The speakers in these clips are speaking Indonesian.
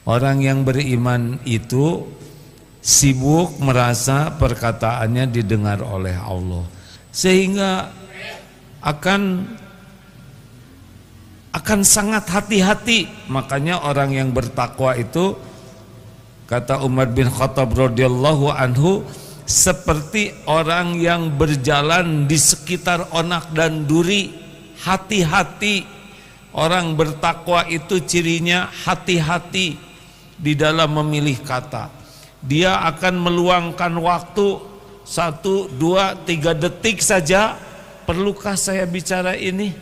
Orang yang beriman itu sibuk merasa perkataannya didengar oleh Allah, sehingga akan sangat hati-hati. Makanya orang yang bertakwa itu, kata Umar bin Khattab radhiyallahu anhu, seperti orang yang berjalan di sekitar onak dan duri. Hati-hati. Orang bertakwa itu cirinya hati-hati di dalam memilih kata. Dia akan meluangkan waktu 1, 2, 3 detik saja. Perlukah saya bicara ini?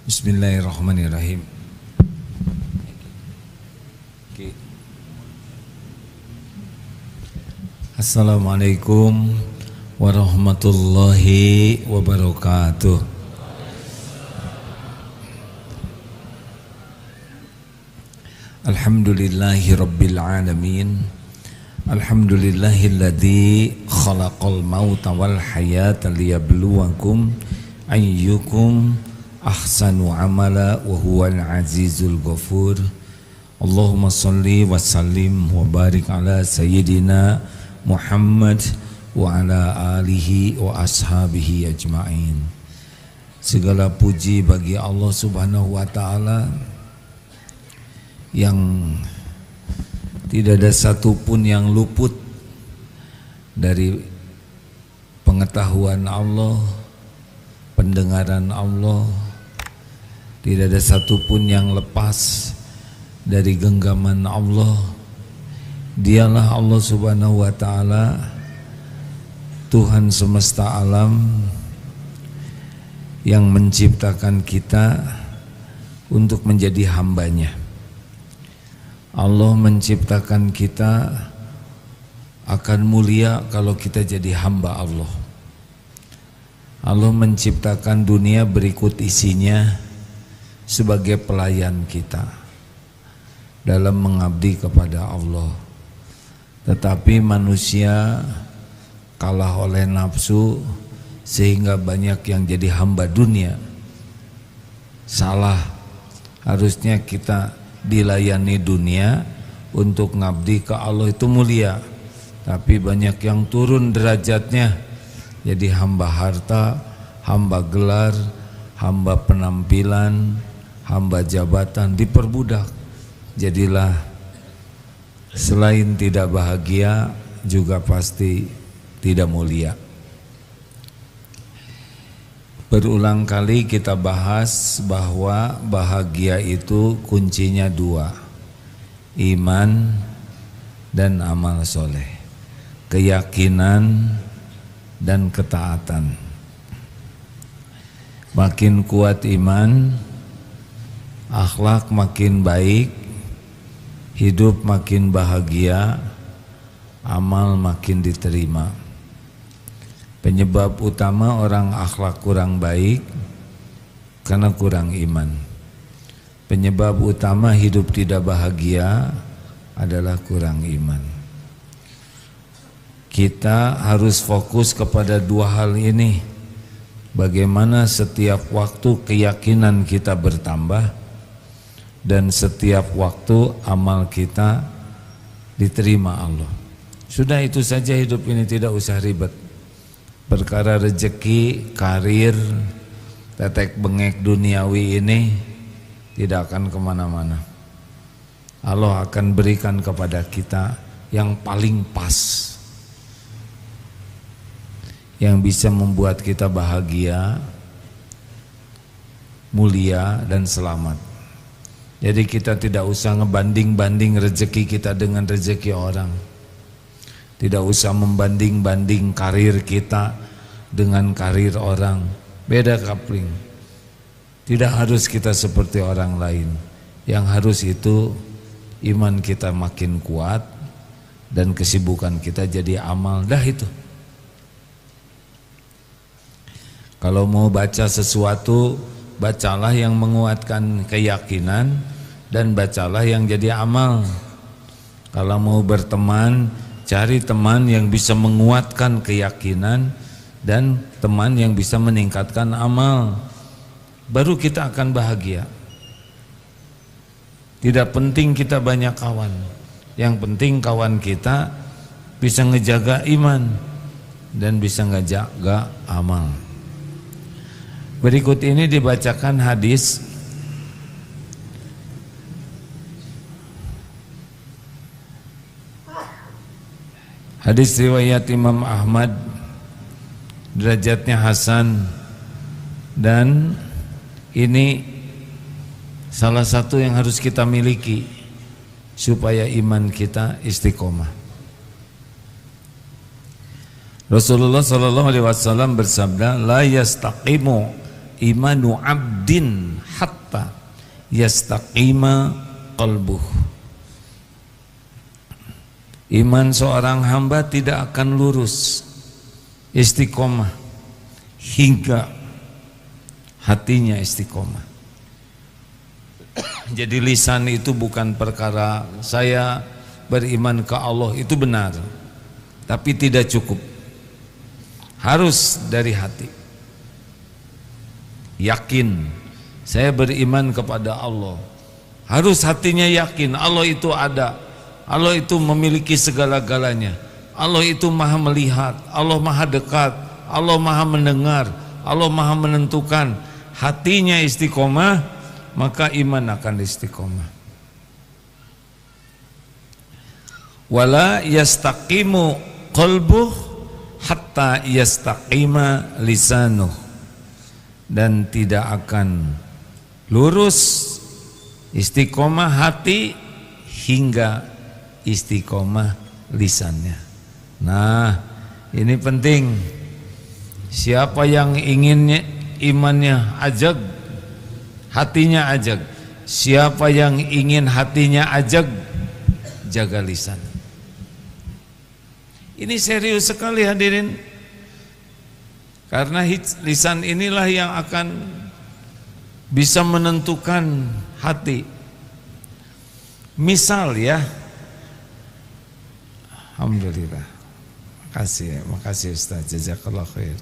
Bismillahirrahmanirrahim. Assalamualaikum warahmatullahi wabarakatuh. Alhamdulillahi rabbil alamin. Alhamdulillahilladzi khalaqal mauta wal hayata liyabluwakum ayyukum ahsanu amala wa huwal azizul ghafur. Allahumma salli wa sallim wa barik ala sayyidina Muhammad wa ala alihi wa ashabihi ajma'in. Segala puji bagi Allah Subhanahu wa ta'ala yang tidak ada satupun yang luput dari pengetahuan Allah, pendengaran Allah. Tidak ada satupun yang lepas dari genggaman Allah. Dialah Allah Subhanahu wa ta'ala, Tuhan semesta alam, yang menciptakan kita untuk menjadi hambanya. Allah menciptakan kita akan mulia kalau kita jadi hamba Allah. Allah menciptakan dunia berikut isinya sebagai pelayan kita dalam mengabdi kepada Allah. Tetapi manusia kalah oleh nafsu sehingga banyak yang jadi hamba dunia. Salah, harusnya kita dilayani dunia untuk ngabdi ke Allah, itu mulia. Tapi banyak yang turun derajatnya jadi hamba harta, hamba gelar, hamba penampilan, hamba jabatan, diperbudak. Jadilah selain tidak bahagia juga pasti tidak mulia. Berulang kali kita bahas bahwa bahagia itu kuncinya 2, iman dan amal soleh, keyakinan dan ketaatan. Makin kuat iman, akhlak makin baik, hidup makin bahagia, amal makin diterima. Penyebab utama orang akhlak kurang baik karena kurang iman. Penyebab utama hidup tidak bahagia adalah kurang iman. Kita harus fokus kepada 2 hal ini. Bagaimana setiap waktu keyakinan kita bertambah dan setiap waktu amal kita diterima Allah. Sudah itu saja hidup ini, tidak usah ribet. Perkara rezeki, karir, tetek bengek duniawi ini tidak akan kemana-mana. Allah akan berikan kepada kita yang paling pas, yang bisa membuat kita bahagia, mulia dan selamat. Jadi kita tidak usah ngebanding-banding rezeki kita dengan rezeki orang. Tidak usah membanding-banding karir kita dengan karir orang. Beda kapling. Tidak harus kita seperti orang lain. Yang harus itu iman kita makin kuat dan kesibukan kita jadi amal. Dah itu. Kalau mau baca sesuatu, bacalah yang menguatkan keyakinan dan bacalah yang jadi amal. Kalau mau berteman, cari teman yang bisa menguatkan keyakinan dan teman yang bisa meningkatkan amal. Baru kita akan bahagia. Tidak penting kita banyak kawan, yang penting kawan kita bisa ngejaga iman dan bisa ngejaga amal. Berikut ini dibacakan hadis riwayat Imam Ahmad, derajatnya hasan, dan ini salah satu yang harus kita miliki supaya iman kita istiqomah. Rasulullah sallallahu alaihi wasallam bersabda, la yastaqimu imanu abdin hatta yastaqima qalbuh. Iman seorang hamba tidak akan lurus istiqomah hingga hatinya istiqomah. Jadi lisan itu bukan perkara saya beriman ke Allah, itu benar, tapi tidak cukup, harus dari hati. Yakin saya beriman kepada Allah, harus hatinya yakin Allah itu ada, Allah itu memiliki segala-galanya, Allah itu maha melihat, Allah maha dekat, Allah maha mendengar, Allah maha menentukan. Hatinya istiqomah, maka iman akan istiqomah. Wala yastaqimu qalbuh hatta yastaqima lisanuh, dan tidak akan lurus istiqomah hati hingga istiqomah lisannya. Nah, ini penting. Siapa yang inginnya imannya ajag, hatinya ajag. Siapa yang ingin hatinya ajag, jaga lisan. Ini serius sekali hadirin, karena lisan inilah yang akan bisa menentukan hati. Misal ya, alhamdulillah, makasih Ustaz, jazakallah khair.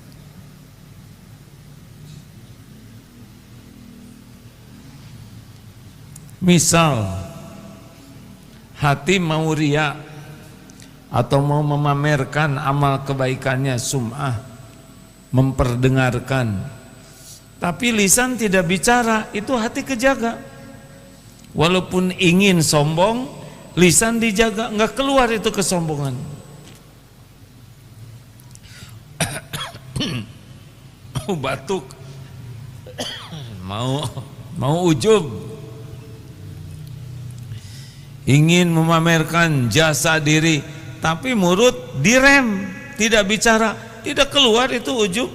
Misal hati mau riya atau mau memamerkan amal kebaikannya, sum'ah, memperdengarkan, tapi lisan tidak bicara, itu hati kejaga. Walaupun ingin sombong, lisan dijaga, nggak keluar itu kesombongan. Mau batuk, mau ujub, ingin memamerkan jasa diri, tapi mulut direm, tidak bicara, tidak keluar itu ujub.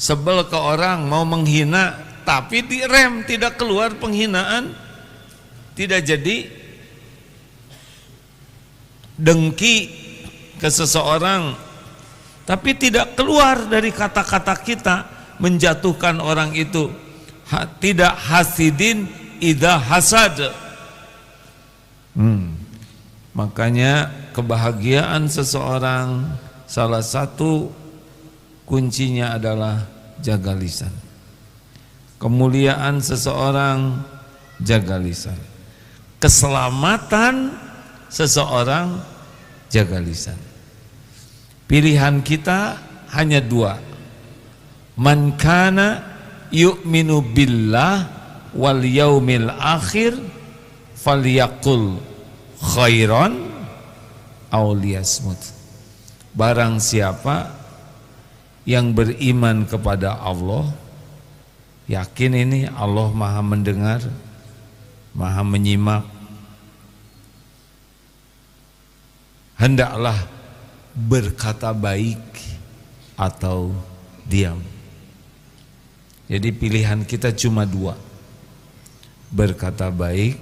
Sebel ke orang, mau menghina, tapi direm, tidak keluar penghinaan, tidak jadi. Dengki ke seseorang, tapi tidak keluar dari kata-kata kita menjatuhkan orang itu. Tidak hasidin idza hasad. Makanya kebahagiaan seseorang salah satu kuncinya adalah jaga lisan. Kemuliaan seseorang jaga lisan. Keselamatan seseorang jaga lisan. Pilihan kita hanya dua. Man kana yu'minu billah wal yaumil akhir falyaqul khairan aw liyasmut. Barang siapa yang beriman kepada Allah, yakin ini Allah maha mendengar, maha menyimak, hendaklah berkata baik atau diam. Jadi pilihan kita cuma dua, berkata baik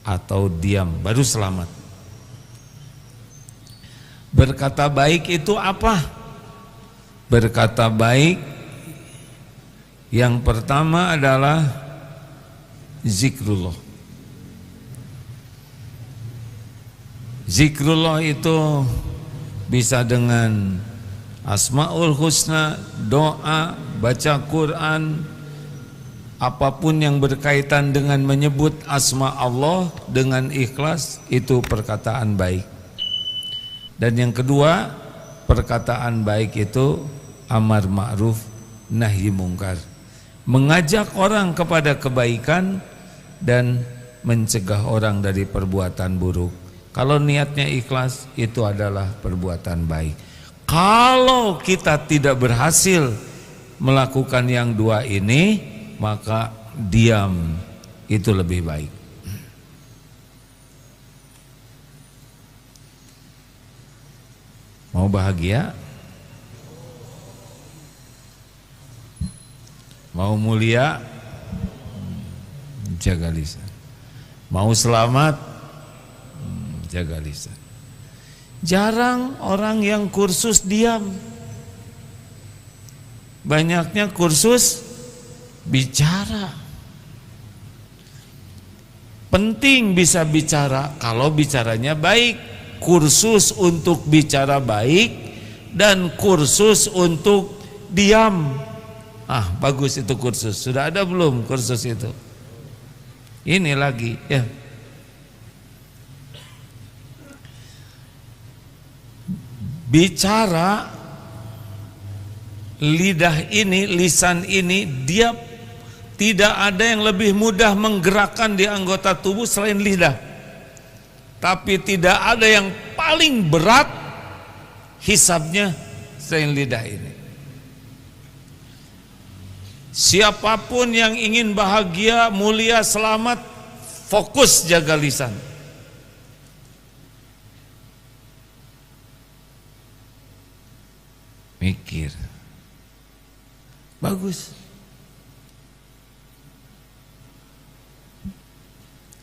atau diam, baru selamat. Berkata baik itu apa? Berkata baik yang pertama adalah zikrullah. Zikrullah itu bisa dengan Asmaul Husna, doa, baca Quran, apapun yang berkaitan dengan menyebut asma Allah dengan ikhlas, itu perkataan baik. Dan yang kedua, perkataan baik itu amar ma'ruf nahi mungkar, mengajak orang kepada kebaikan dan mencegah orang dari perbuatan buruk. Kalau niatnya ikhlas, itu adalah perbuatan baik. Kalau kita tidak berhasil melakukan yang dua ini, maka diam itu lebih baik. Mau bahagia? Mau mulia? Jaga lisan. Mau selamat? Jaga lisan. Jarang orang yang kursus diam. Banyaknya kursus bicara. Penting bisa bicara kalau bicaranya baik. Kursus untuk bicara baik dan kursus untuk diam. Ah, bagus itu kursus. Sudah ada belum kursus itu? Ini lagi ya. Bicara lidah ini, lisan ini, dia tidak ada yang lebih mudah menggerakkan di anggota tubuh selain lidah. Tapi tidak ada yang paling berat hisabnya selain lidah ini. Siapapun yang ingin bahagia, mulia, selamat, fokus jaga lisan. Mikir. Bagus.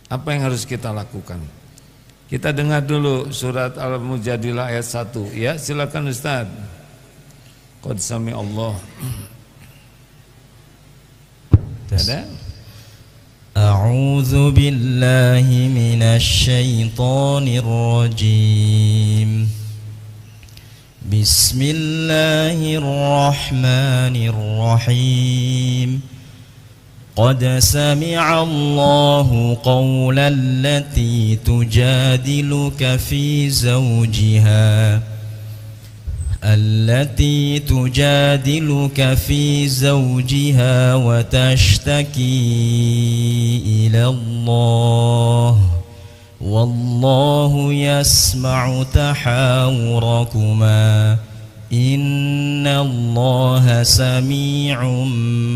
Apa yang harus kita lakukan? Kita dengar dulu surat Al-Mujadilah ayat 1. Ya, silakan Ustaz. Qad sami Allah. Ada? A'udzu billahi minasy syaithanir rajim. Bismillahirrahmanirrahim. Qad sami'a Allahu qawla allati tujadiluka fi zawjiha التي تجادلك في زوجها وتشتكي إلى الله والله يسمع تحاوركما إن الله سميع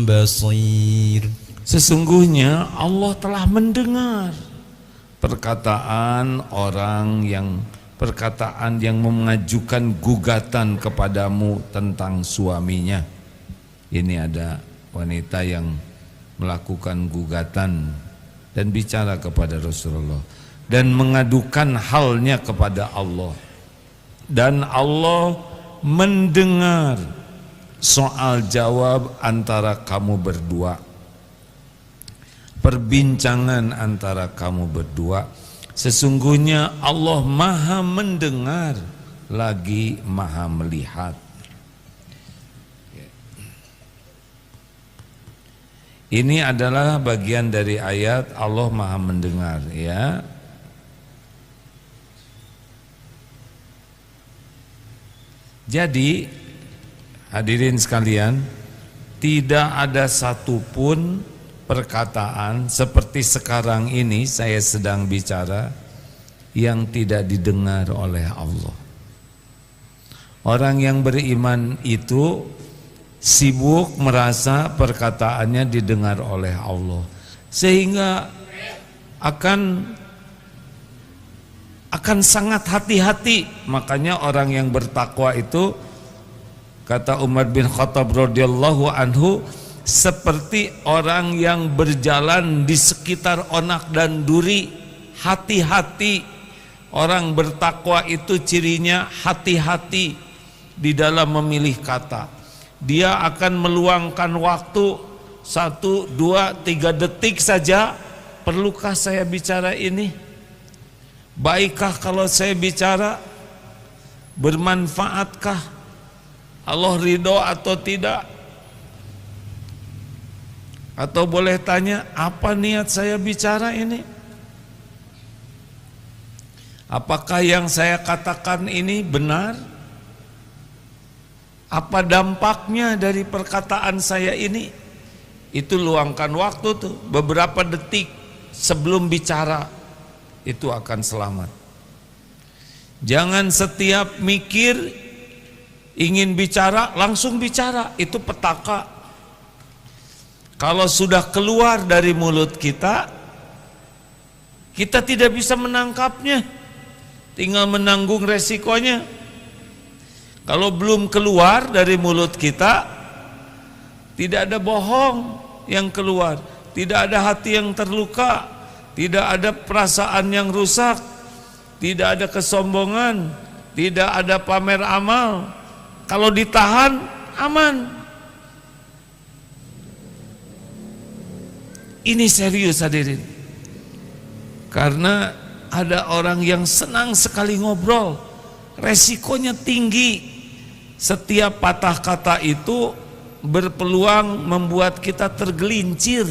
بصير. Sesungguhnya Allah telah mendengar perkataan yang mengajukan gugatan kepadamu tentang suaminya. Ini ada wanita yang melakukan gugatan dan bicara kepada Rasulullah dan mengadukan halnya kepada Allah, dan Allah mendengar soal jawab antara kamu berdua, perbincangan antara kamu berdua. Sesungguhnya Allah maha mendengar lagi maha melihat. Ini adalah bagian dari ayat Allah maha mendengar, ya. Jadi hadirin sekalian, tidak ada satupun perkataan seperti sekarang ini saya sedang bicara yang tidak didengar oleh Allah. Orang yang beriman itu sibuk merasa perkataannya didengar oleh Allah, sehingga akan sangat hati-hati. Makanya orang yang bertakwa itu, kata Umar bin Khattab radhiyallahu anhu, seperti orang yang berjalan di sekitar onak dan duri. Hati-hati. Orang bertakwa itu cirinya hati-hati di dalam memilih kata. Dia akan meluangkan waktu 1, 2, 3 detik saja. Perlukah saya bicara ini? Baikkah kalau saya bicara? Bermanfaatkah? Allah ridho atau tidak? Atau boleh tanya, apa niat saya bicara ini? Apakah yang saya katakan ini benar? Apa dampaknya dari perkataan saya ini? Itu luangkan waktu tuh, beberapa detik sebelum bicara, itu akan selamat. Jangan setiap mikir ingin bicara langsung bicara, itu petaka. Kalau sudah keluar dari mulut kita, kita tidak bisa menangkapnya, tinggal menanggung resikonya. Kalau belum keluar dari mulut kita, tidak ada bohong yang keluar, tidak ada hati yang terluka, tidak ada perasaan yang rusak, tidak ada kesombongan, tidak ada pamer amal. Kalau ditahan, aman. Ini serius hadirin. Karena ada orang yang senang sekali ngobrol, resikonya tinggi. Setiap patah kata itu berpeluang membuat kita tergelincir.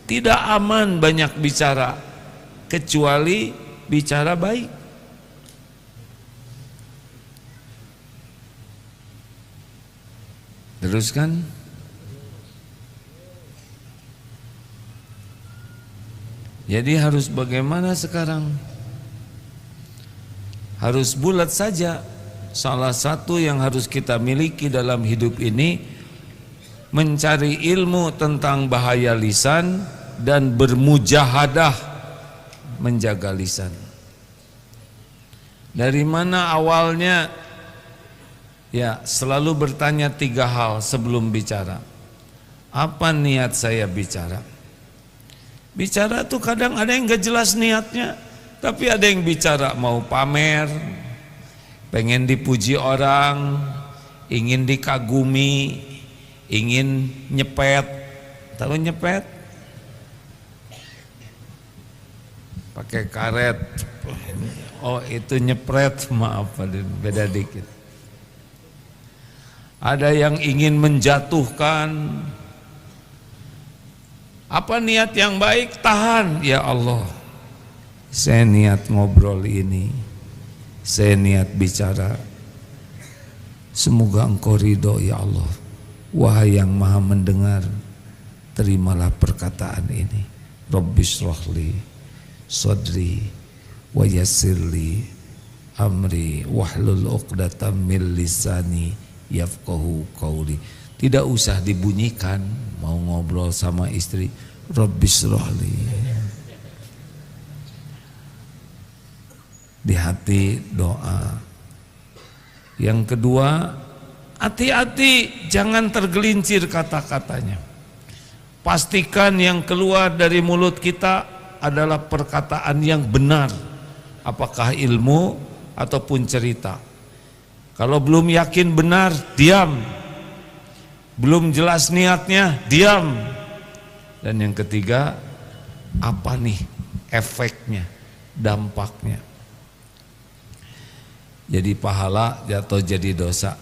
Tidak aman banyak bicara, kecuali bicara baik. Teruskan. Jadi harus bagaimana sekarang? Harus bulat saja. Salah satu yang harus kita miliki dalam hidup ini, mencari ilmu tentang bahaya lisan dan bermujahadah menjaga lisan. Dari mana awalnya? Ya, selalu bertanya 3 hal sebelum bicara. Apa niat saya bicara? Bicara tuh kadang ada yang gak jelas niatnya, tapi ada yang bicara mau pamer, pengen dipuji orang, ingin dikagumi, ingin nyepet. Tahu nyepet? Pakai karet. Oh, itu nyepret, maaf, beda dikit. Ada yang ingin menjatuhkan. Apa niat yang baik? Tahan. Ya Allah, saya niat ngobrol ini, saya niat bicara, semoga Engkau ridho ya Allah. Wahai yang maha mendengar, terimalah perkataan ini. Rabbishrahli sadri wa yassirli amri wahlul 'uqdatam min lisani yafqahu qawli. Tidak usah dibunyikan mau ngobrol sama istri, Rabbishrahli. Di hati doa. Yang kedua, hati-hati jangan tergelincir kata-katanya. Pastikan yang keluar dari mulut kita adalah perkataan yang benar, apakah ilmu ataupun cerita. Kalau belum yakin benar, diam. Belum jelas niatnya, diam. Dan yang ketiga, apa nih efeknya, dampaknya? Jadi pahala atau jadi dosa.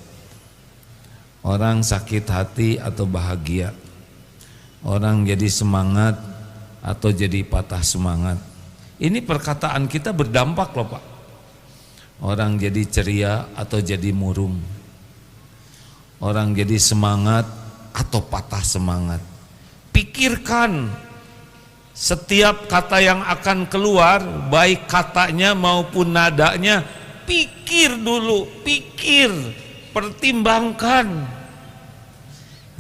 Orang sakit hati atau bahagia. Orang jadi semangat atau jadi patah semangat. Ini perkataan kita berdampak loh Pak. Orang jadi ceria atau jadi murung. Orang jadi semangat atau patah semangat. Pikirkan setiap kata yang akan keluar, baik katanya maupun nadanya. Pikir dulu, pikir, pertimbangkan.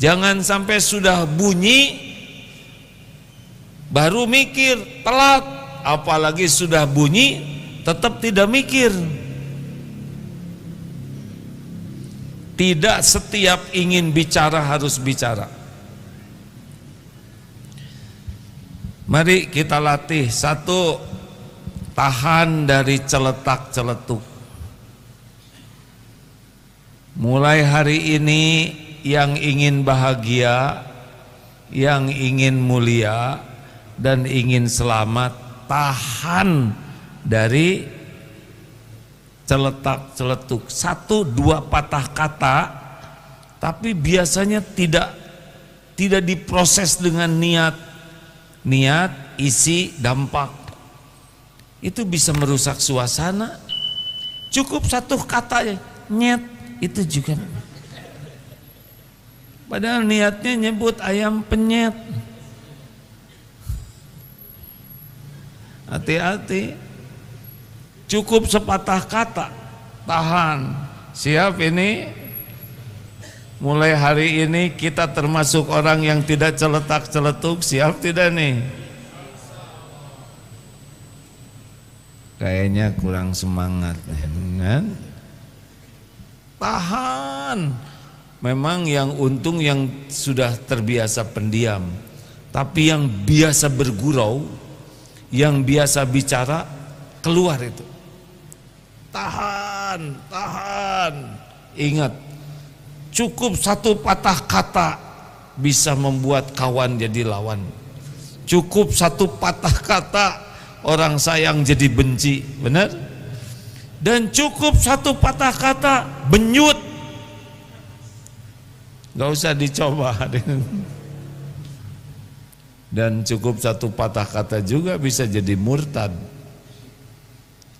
Jangan sampai sudah bunyi baru mikir, telat. Apalagi sudah bunyi tetap tidak mikir. Tidak setiap ingin bicara harus bicara. Mari kita latih. 1, tahan dari celetak-celetuk. Mulai hari ini yang ingin bahagia, yang ingin mulia dan ingin selamat, tahan dari celetak celetuk, 1-2 patah kata, tapi biasanya tidak diproses dengan niat, isi, dampak. Itu bisa merusak suasana. Cukup 1 kata ya, nyet, itu juga. Padahal niatnya nyebut ayam penyet. Hati-hati. Cukup sepatah kata, tahan. Siap ini? Mulai hari ini kita termasuk orang yang tidak celetak celetuk. Siap tidak nih? Kayaknya kurang semangat kan? Tahan. Memang yang untung yang sudah terbiasa pendiam. Tapi yang biasa bergurau, yang biasa bicara, keluar itu. Tahan. Ingat, cukup 1 patah kata bisa membuat kawan jadi lawan. Cukup 1 patah kata orang sayang jadi benci, benar? Dan cukup 1 patah kata benyut, gak usah dicoba. Dan cukup 1 patah kata juga bisa jadi murtad.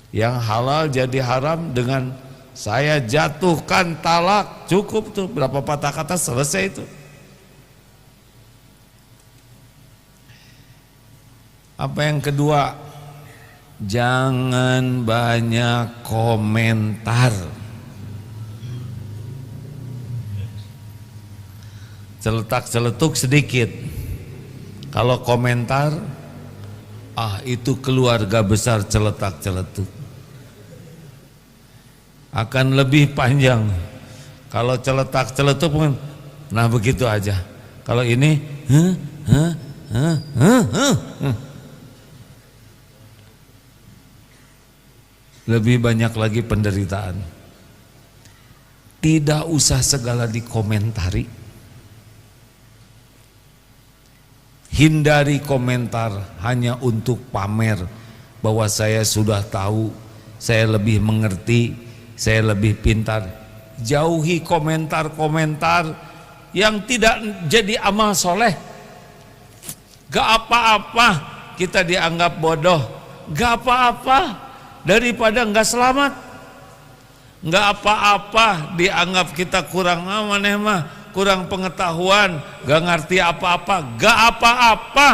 Yang halal jadi haram dengan saya jatuhkan talak. Cukup tuh, berapa patah kata selesai itu. Apa yang kedua? Jangan banyak komentar. Celetak celetuk sedikit. Kalau komentar, itu keluarga besar celetak celetuk. Akan lebih panjang. Kalau celetak celetuk pun, nah begitu aja. Kalau ini, lebih banyak lagi penderitaan. Tidak usah segala dikomentari. Hindari komentar hanya untuk pamer bahwa saya sudah tahu, saya lebih mengerti, saya lebih pintar. Jauhi komentar-komentar yang tidak jadi amal soleh. Gak apa-apa kita dianggap bodoh, gak apa-apa daripada gak selamat. Gak apa-apa dianggap kita kurang kurang pengetahuan, gak ngerti apa-apa, gak apa-apa,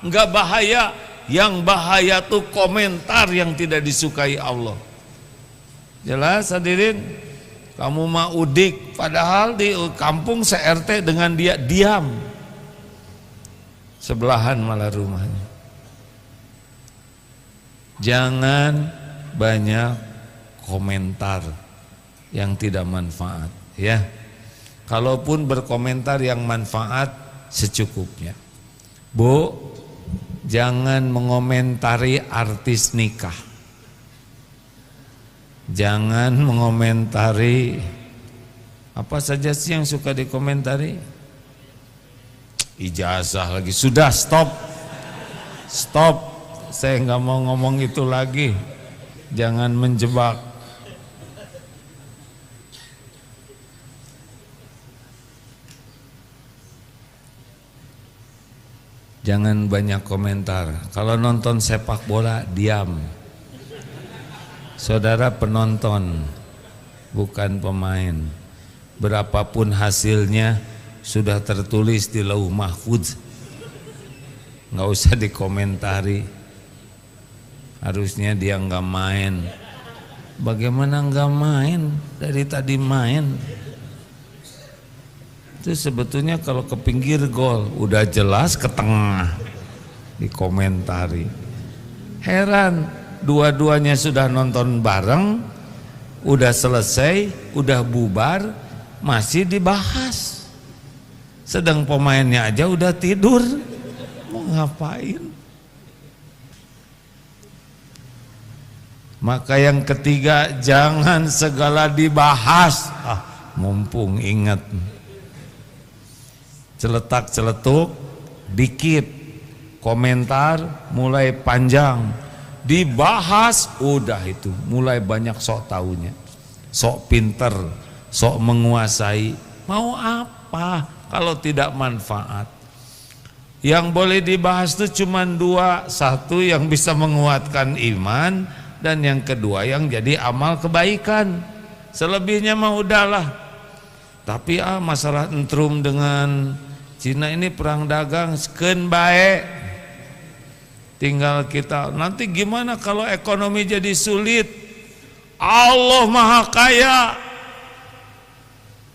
gak bahaya. Yang bahaya tuh komentar yang tidak disukai Allah. Jelas hadirin? Kamu mah udik, padahal di kampung se-RT dengan dia diam, sebelahan malah rumahnya. Jangan banyak komentar yang tidak manfaat, ya. Kalaupun berkomentar yang manfaat, secukupnya. Bu, jangan mengomentari artis nikah. Jangan mengomentari apa saja sih yang suka dikomentari. Ijazah lagi. Sudah, stop. Saya nggak mau ngomong itu lagi. Jangan menjebak. Jangan banyak komentar. Kalau nonton sepak bola, diam. Saudara penonton, bukan pemain. Berapapun hasilnya sudah tertulis di Lauh Mahfudz. Nggak usah dikomentari. Harusnya dia nggak main. Bagaimana nggak main? Dari tadi main. Itu sebetulnya kalau ke pinggir gol, udah jelas ke tengah, dikomentari. Heran, dua-duanya sudah nonton bareng, udah selesai, udah bubar, masih dibahas. Sedang pemainnya aja udah tidur, mau ngapain? Maka yang ketiga, jangan segala dibahas. Mumpung ingat. Celetak-celetuk dikit, komentar mulai panjang, dibahas, udah itu mulai banyak sok taunya, sok pinter, sok menguasai. Mau apa kalau tidak manfaat? Yang boleh dibahas itu cuma dua, satu yang bisa menguatkan iman, dan yang kedua yang jadi amal kebaikan. Selebihnya mah udahlah. Tapi masalah entrum dengan Cina ini perang dagang sekeun bae. Tinggal kita nanti gimana kalau ekonomi jadi sulit? Allah Maha Kaya.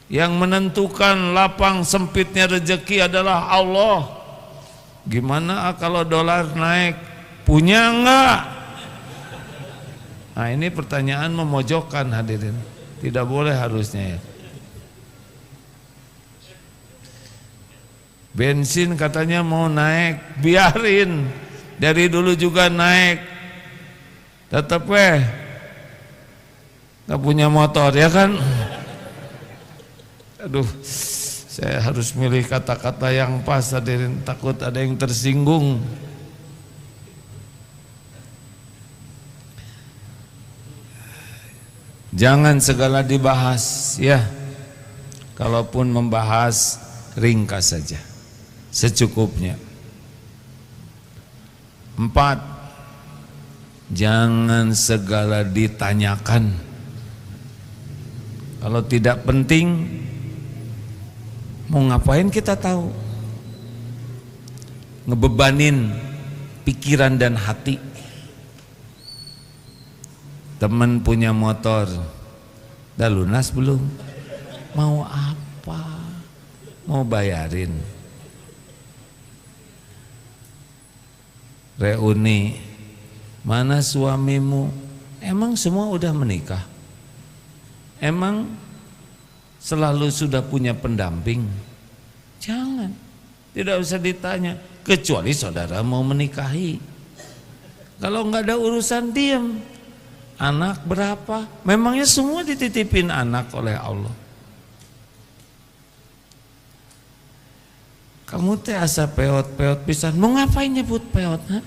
Yang menentukan lapang sempitnya rezeki adalah Allah. Gimana kalau dolar naik? Punya enggak? Nah, ini pertanyaan memojokkan hadirin. Tidak boleh harusnya ya. Bensin katanya mau naik, biarin. Dari dulu juga naik. Tetep gak punya motor ya kan? Aduh, saya harus milih kata-kata yang pas hadirin, takut ada yang tersinggung. Jangan segala dibahas ya. Kalaupun membahas, ringkas saja, secukupnya. 4, jangan segala ditanyakan. Kalau tidak penting, mau ngapain kita tahu? Ngebebanin pikiran dan hati. Temen punya motor, dah lunas belum? Mau apa? Mau bayarin? Reuni, mana suamimu? Emang semua udah menikah? Emang selalu sudah punya pendamping? Jangan, tidak usah ditanya, kecuali saudara mau menikahi. Kalau nggak ada urusan, diam. Anak berapa? Memangnya semua dititipin anak oleh Allah? Kamu teh asa peot-peot pisan. Mau ngapain nyebut peot? Ha?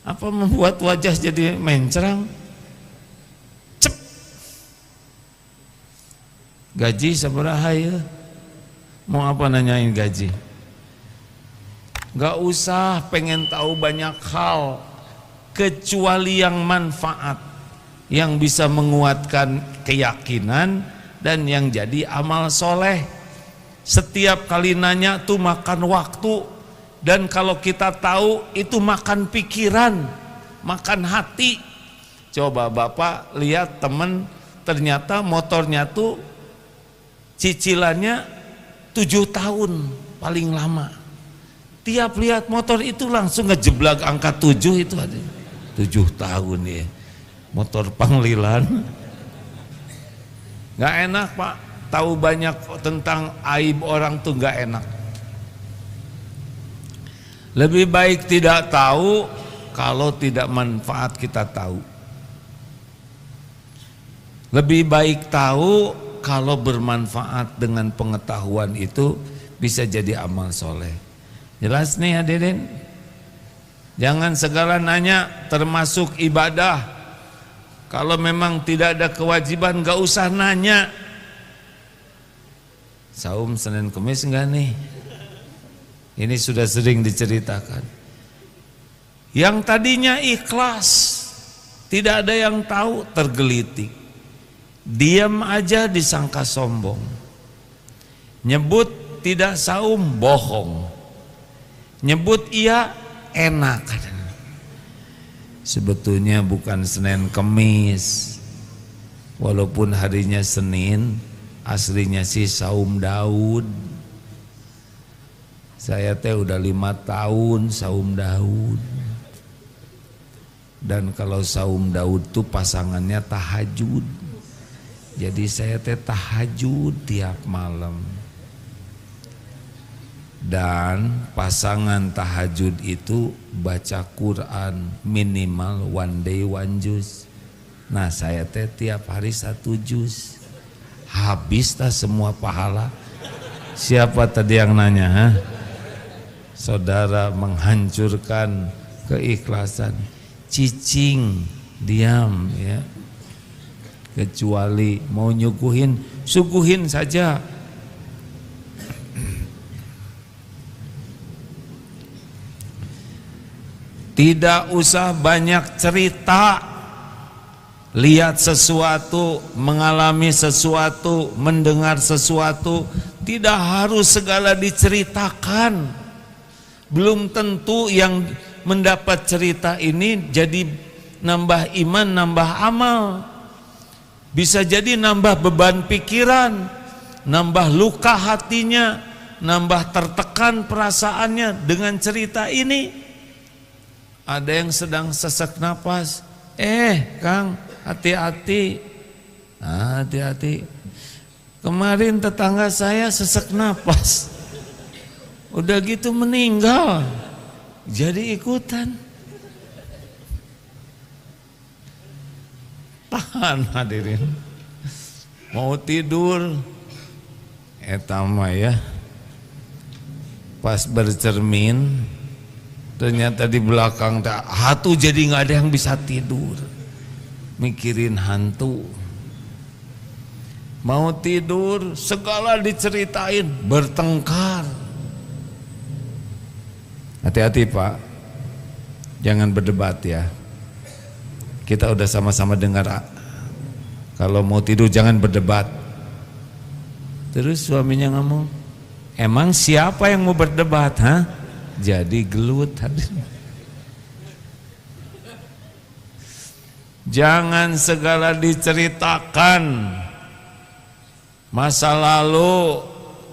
Apa membuat wajah jadi mencerang? Cep. Gaji sabaraha ya? Mau apa nanyain gaji? Gak usah pengen tahu banyak hal, kecuali yang manfaat, yang bisa menguatkan keyakinan dan yang jadi amal soleh. Setiap kali nanya tuh makan waktu, dan kalau kita tahu itu makan pikiran, makan hati. Coba Bapak lihat temen, ternyata motornya tuh cicilannya 7 tahun paling lama. Tiap lihat motor itu langsung ngejeblak angka 7 itu ada. 7 tahun ya, motor Panglilan. Gak enak Pak, tahu banyak tentang aib orang tuh gak enak. Lebih baik tidak tahu kalau tidak manfaat kita tahu. Lebih baik tahu kalau bermanfaat, dengan pengetahuan itu bisa jadi amal soleh. Jelas nih hadirin? Jangan segala nanya, termasuk ibadah. Kalau memang tidak ada kewajiban, gak usah nanya. Saum Senin Kemis enggak nih? Ini sudah sering diceritakan. Yang tadinya ikhlas, tidak ada yang tahu, tergelitik. Diam aja disangka sombong. Nyebut tidak saum, bohong. Nyebut iya, enak. Sebetulnya bukan Senin Kemis, walaupun harinya Senin, aslinya sih saum Daud. Saya teh udah 5 tahun saum Daud. Dan kalau saum Daud tuh pasangannya tahajud. Jadi saya teh tahajud tiap malam. Dan pasangan tahajud itu baca Quran minimal one day one juz. Nah saya teh tiap hari 1 juz. Habis tak semua pahala? Siapa tadi yang nanya? Ha? Saudara menghancurkan keikhlasan. Cicing, diam ya. Kecuali mau nyuguhin, suguhin saja. Tidak usah banyak cerita. Lihat sesuatu, mengalami sesuatu, mendengar sesuatu, tidak harus segala diceritakan. Belum tentu yang mendapat cerita ini jadi nambah iman, nambah amal. Bisa jadi nambah beban pikiran, nambah luka hatinya, nambah tertekan perasaannya dengan cerita ini. Ada yang sedang sesak napas, Kang, hati-hati. Hati-hati. Kemarin tetangga saya sesak napas, udah gitu meninggal, jadi ikutan. Tahan hadirin. Mau tidur, etama ya, pas bercermin ternyata di belakang hatu, jadi nggak ada yang bisa tidur, mikirin hantu. Mau tidur segala diceritain, bertengkar. Hati-hati Pak, jangan berdebat ya. Kita udah sama-sama dengar, kalau mau tidur jangan berdebat. Terus suaminya ngomong, emang siapa yang mau berdebat, Jadi gelut. Jangan segala diceritakan. Masa lalu,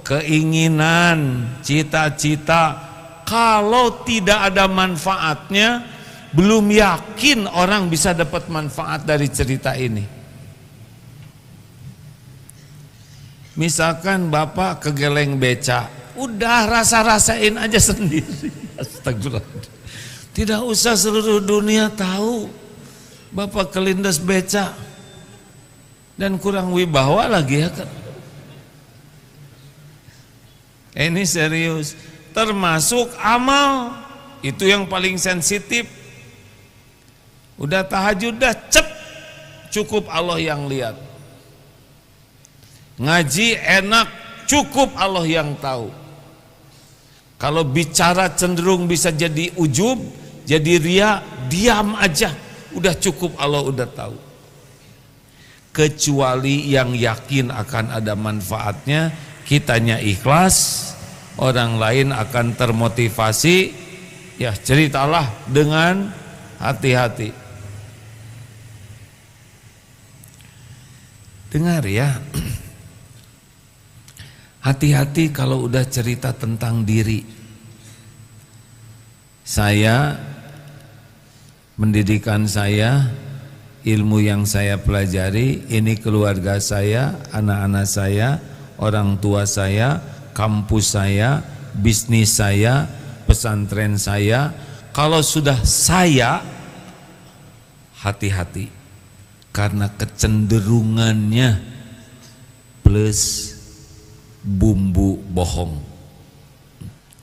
keinginan, cita-cita, kalau tidak ada manfaatnya, belum yakin orang bisa dapat manfaat dari cerita ini. Misalkan Bapak kegeleng beca, udah rasa-rasain aja sendiri. Astagfirullah. Tidak usah seluruh dunia tahu Bapak kelindes beca. Dan kurang wibawa lagi ya kan. Ini serius. Termasuk amal, itu yang paling sensitif. Udah tahajud dah cep, cukup Allah yang lihat. Ngaji enak, cukup Allah yang tahu. Kalau bicara cenderung bisa jadi ujub, jadi ria, diam aja, udah cukup Allah udah tahu. Kecuali yang yakin akan ada manfaatnya, kitanya ikhlas, orang lain akan termotivasi, ya ceritalah dengan hati-hati. Dengar ya, hati-hati kalau udah cerita tentang diri. Saya, pendidikan saya, ilmu yang saya pelajari, ini keluarga saya, anak-anak saya, orang tua saya, kampus saya, bisnis saya, pesantren saya. Kalau sudah saya, hati-hati, karena kecenderungannya plus bumbu bohong,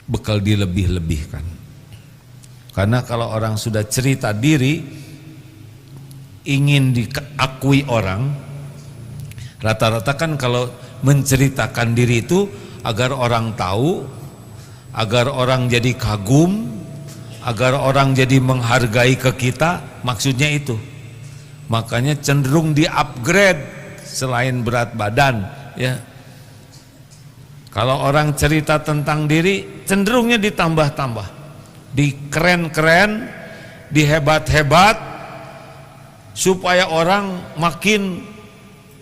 bekal dilebih-lebihkan. Karena kalau orang sudah cerita diri, ingin diakui orang, rata-rata kan kalau menceritakan diri itu agar orang tahu, agar orang jadi kagum, agar orang jadi menghargai ke kita, maksudnya itu. Makanya cenderung di-upgrade selain berat badan, ya. Kalau orang cerita tentang diri, cenderungnya ditambah-tambah, dikeren-keren, dihebat-hebat, supaya orang makin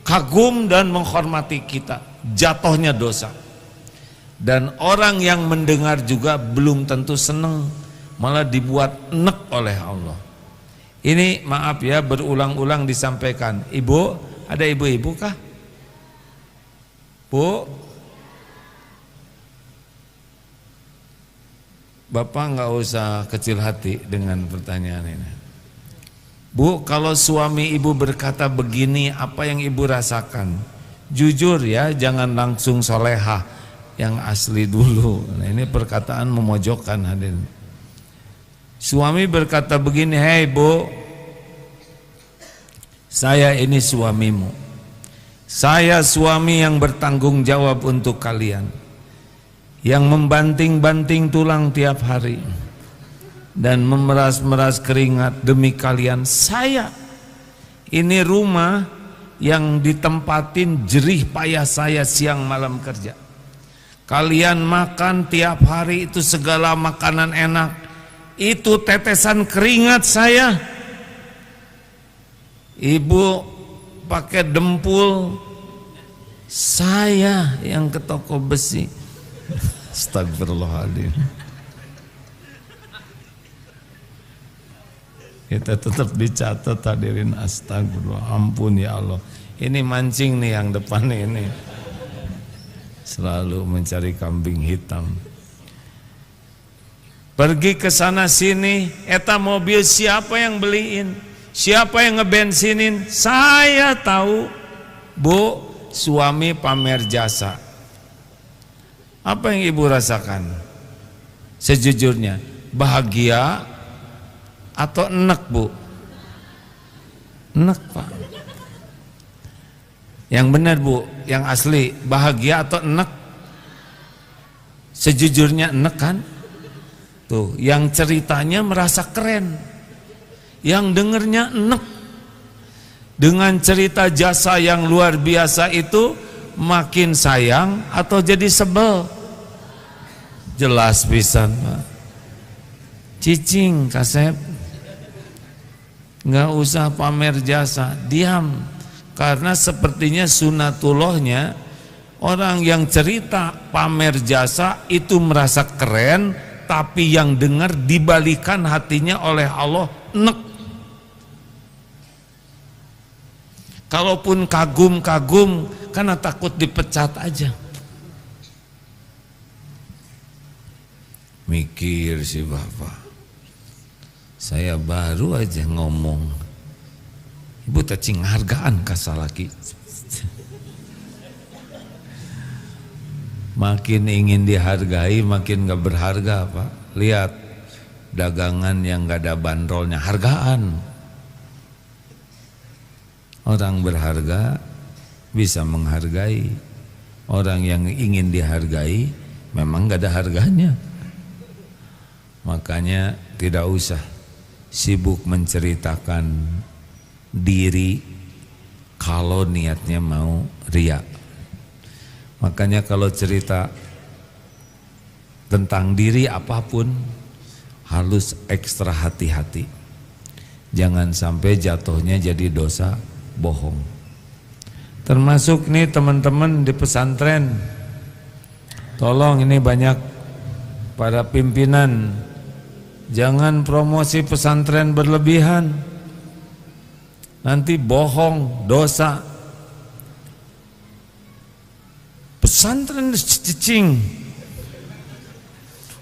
kagum dan menghormati kita. Jatuhnya dosa. Dan orang yang mendengar juga belum tentu senang, malah dibuat enek oleh Allah. Ini maaf ya, berulang-ulang disampaikan. Ibu, ada ibu-ibu kah? Bu, Bapak nggak usah kecil hati dengan pertanyaan ini. Bu, kalau suami ibu berkata begini, apa yang ibu rasakan? Jujur ya, jangan langsung solehah, yang asli dulu. Nah, ini perkataan memojokkan hadirin. Suami berkata begini, "Hei Bu, saya ini suamimu. Saya suami yang bertanggung jawab untuk kalian, yang membanting-banting tulang tiap hari dan memeras-meras keringat demi kalian. Saya ini rumah yang ditempatin jerih payah saya siang malam kerja. Kalian makan tiap hari itu segala makanan enak, itu tetesan keringat saya. Ibu pakai dempul, saya yang ke toko besi." Astagfirullahaladzim. Kita tetap dicatat hadirin, astagfirullah, ampun ya Allah. Ini mancing nih yang depan ini, selalu mencari kambing hitam. Pergi ke sana sini, eta mobil siapa yang beliin? Siapa yang ngebensinin? Saya tahu. Bu, suami pamer jasa. Apa yang ibu rasakan? Sejujurnya, bahagia atau enek Bu? Enek Pak. Yang benar Bu, yang asli, bahagia atau enek? Sejujurnya enek kan? Tuh, yang ceritanya merasa keren, yang dengernya enek. Dengan cerita jasa yang luar biasa itu makin sayang atau jadi sebel? Jelas pisan Pak. Cicing Kasep, nggak usah pamer jasa, diam. Karena sepertinya sunatullahnya orang yang cerita pamer jasa itu merasa keren, tapi yang dengar dibalikan hatinya oleh Allah nek. Kalaupun kagum-kagum karena takut dipecat aja. Mikir si bapak, saya baru aja ngomong, ibu cacing hargaan kasalaki. Makin ingin dihargai, makin gak berharga Pak. Lihat dagangan yang gak ada bandrolnya, hargaan. Orang berharga bisa menghargai. Orang yang ingin dihargai memang gak ada harganya. Makanya tidak usah sibuk menceritakan diri kalau niatnya mau riya. Makanya kalau cerita tentang diri apapun harus ekstra hati-hati. Jangan sampai jatuhnya jadi dosa bohong. Termasuk nih teman-teman di pesantren, tolong ini banyak para pimpinan, jangan promosi pesantren berlebihan. Nanti bohong, dosa. Pesantren cicing.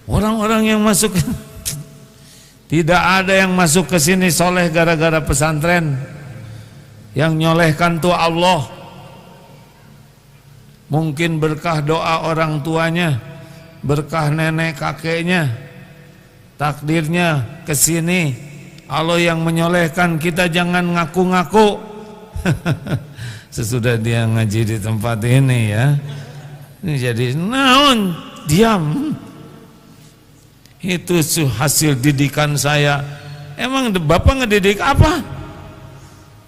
Orang-orang yang masuk, tidak ada yang masuk ke sini soleh gara-gara pesantren. Yang nyolehkan tuh Allah. Mungkin berkah doa orang tuanya, berkah nenek kakeknya, takdirnya ke sini. Allah yang menyolehkan, kita jangan ngaku-ngaku. Sesudah dia ngaji di tempat ini ya, ini jadi naon, diam. Itu hasil didikan saya. Emang Bapak ngedidik apa?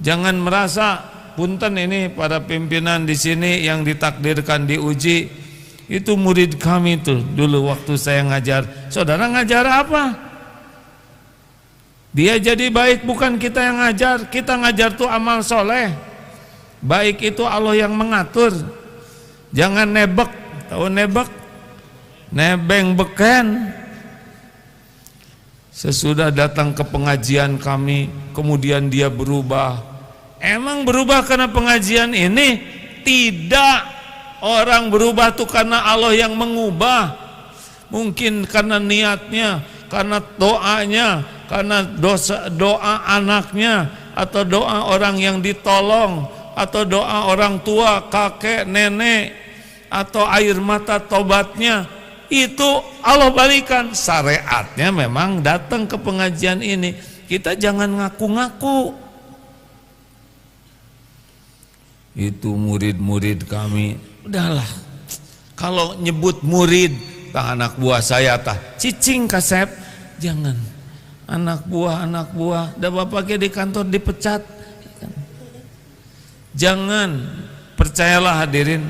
Jangan merasa, punten ini para pimpinan di sini yang ditakdirkan diuji, itu murid kami tuh dulu waktu saya ngajar. Saudara ngajar apa? Dia jadi baik bukan kita yang ngajar. Kita ngajar tuh amal soleh. Baik itu Allah yang mengatur. Jangan nebek, tahu nebek? Nebeng beken. Sesudah datang ke pengajian kami, kemudian dia berubah. Emang berubah karena pengajian ini? Tidak. Orang berubah tuh karena Allah yang mengubah. Mungkin karena niatnya, karena doanya, karena doa anaknya, atau doa orang yang ditolong, atau doa orang tua, kakek, nenek, atau air mata tobatnya. itu Allah balikan. Syariatnya memang datang ke pengajian ini, kita jangan ngaku-ngaku. Itu murid-murid kami, udahlah. Kalau nyebut murid, tah anak buah saya tah cicing kasep, jangan. Anak buah, dah bapaknya di kantor dipecat. Jangan, percayalah hadirin,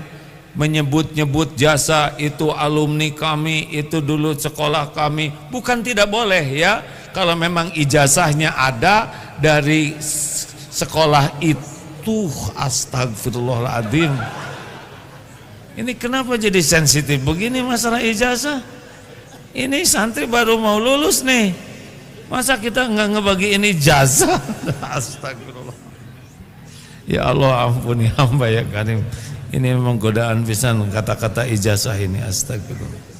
menyebut-nyebut jasa itu alumni kami, itu dulu sekolah kami, bukan tidak boleh ya. Kalau memang ijazahnya ada dari sekolah itu. Astagfirullahaladzim. Ini kenapa jadi sensitif begini masalah ijazah? Ini santri baru mau lulus nih, masa kita nggak ngebagiin ijazah? Astagfirullah. Ya Allah, ampuni hamba ya Karim. Ini memang godaan pisan kata-kata ijazah ini. Astagfirullah.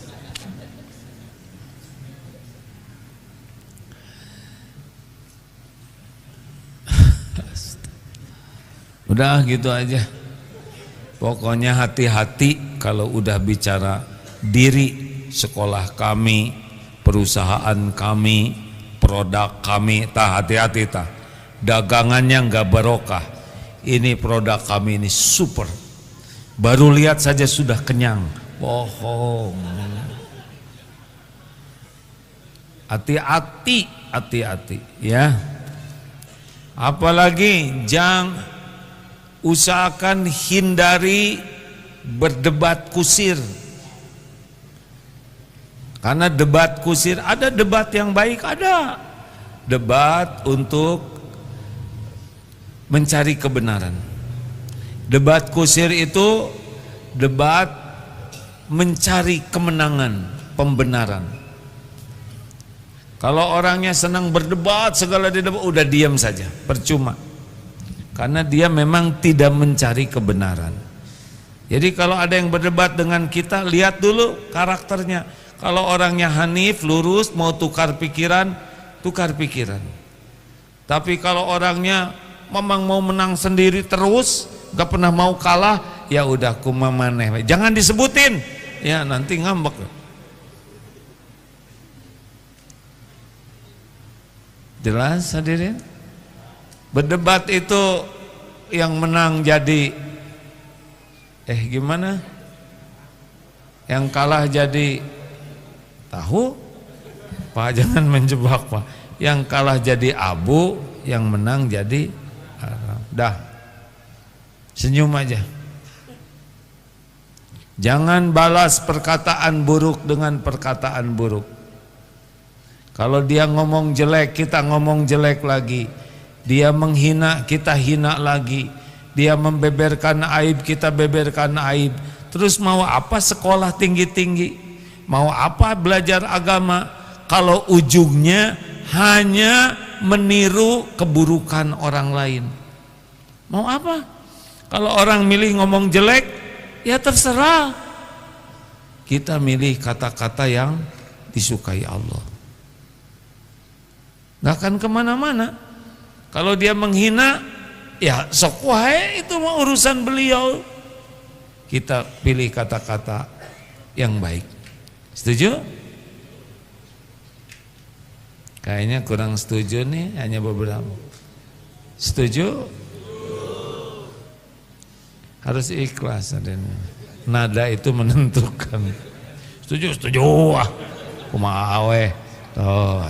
Udah gitu aja. Pokoknya hati-hati kalau udah bicara diri, sekolah kami, perusahaan kami, produk kami, hati-hati dagangannya nggak barokah. Ini produk kami ini super, baru lihat saja sudah kenyang. Bohong. Hati-hati ya. Apalagi usahakan hindari berdebat kusir. Karena debat kusir, ada debat yang baik, ada debat untuk mencari kebenaran. Debat kusir itu debat mencari kemenangan, pembenaran. Kalau orangnya senang berdebat, segala didebat, udah diam saja, percuma. Karena dia memang tidak mencari kebenaran. Jadi kalau ada yang berdebat dengan kita, lihat dulu karakternya. Kalau orangnya hanif, lurus, mau tukar pikiran, tukar pikiran. Tapi kalau orangnya memang mau menang sendiri terus, gak pernah mau kalah, ya udah kumamaneh. Jangan disebutin, ya nanti ngambek. Jelas hadirin? Berdebat itu yang menang jadi gimana? Yang kalah jadi tahu? Pak, jangan menjebak Pak. Yang kalah jadi abu, yang menang jadi dah. Senyum aja. Jangan balas perkataan buruk dengan perkataan buruk. Kalau dia ngomong jelek, kita ngomong jelek lagi. Dia menghina, kita hina lagi. Dia membeberkan aib, kita beberkan aib. Terus mau apa sekolah tinggi-tinggi? Mau apa belajar agama? Kalau ujungnya hanya meniru keburukan orang lain. Mau apa? Kalau orang milih ngomong jelek, ya terserah. Kita milih kata-kata yang disukai Allah. Gak akan kemana-mana. Kalau dia menghina, ya sok wae, itu mah urusan beliau. Kita pilih kata-kata yang baik. Setuju? Kayaknya kurang setuju nih, hanya beberapa. Setuju? Harus ikhlas. Nada itu menentukan. Setuju, setuju. Wah, kumaha we. Oh,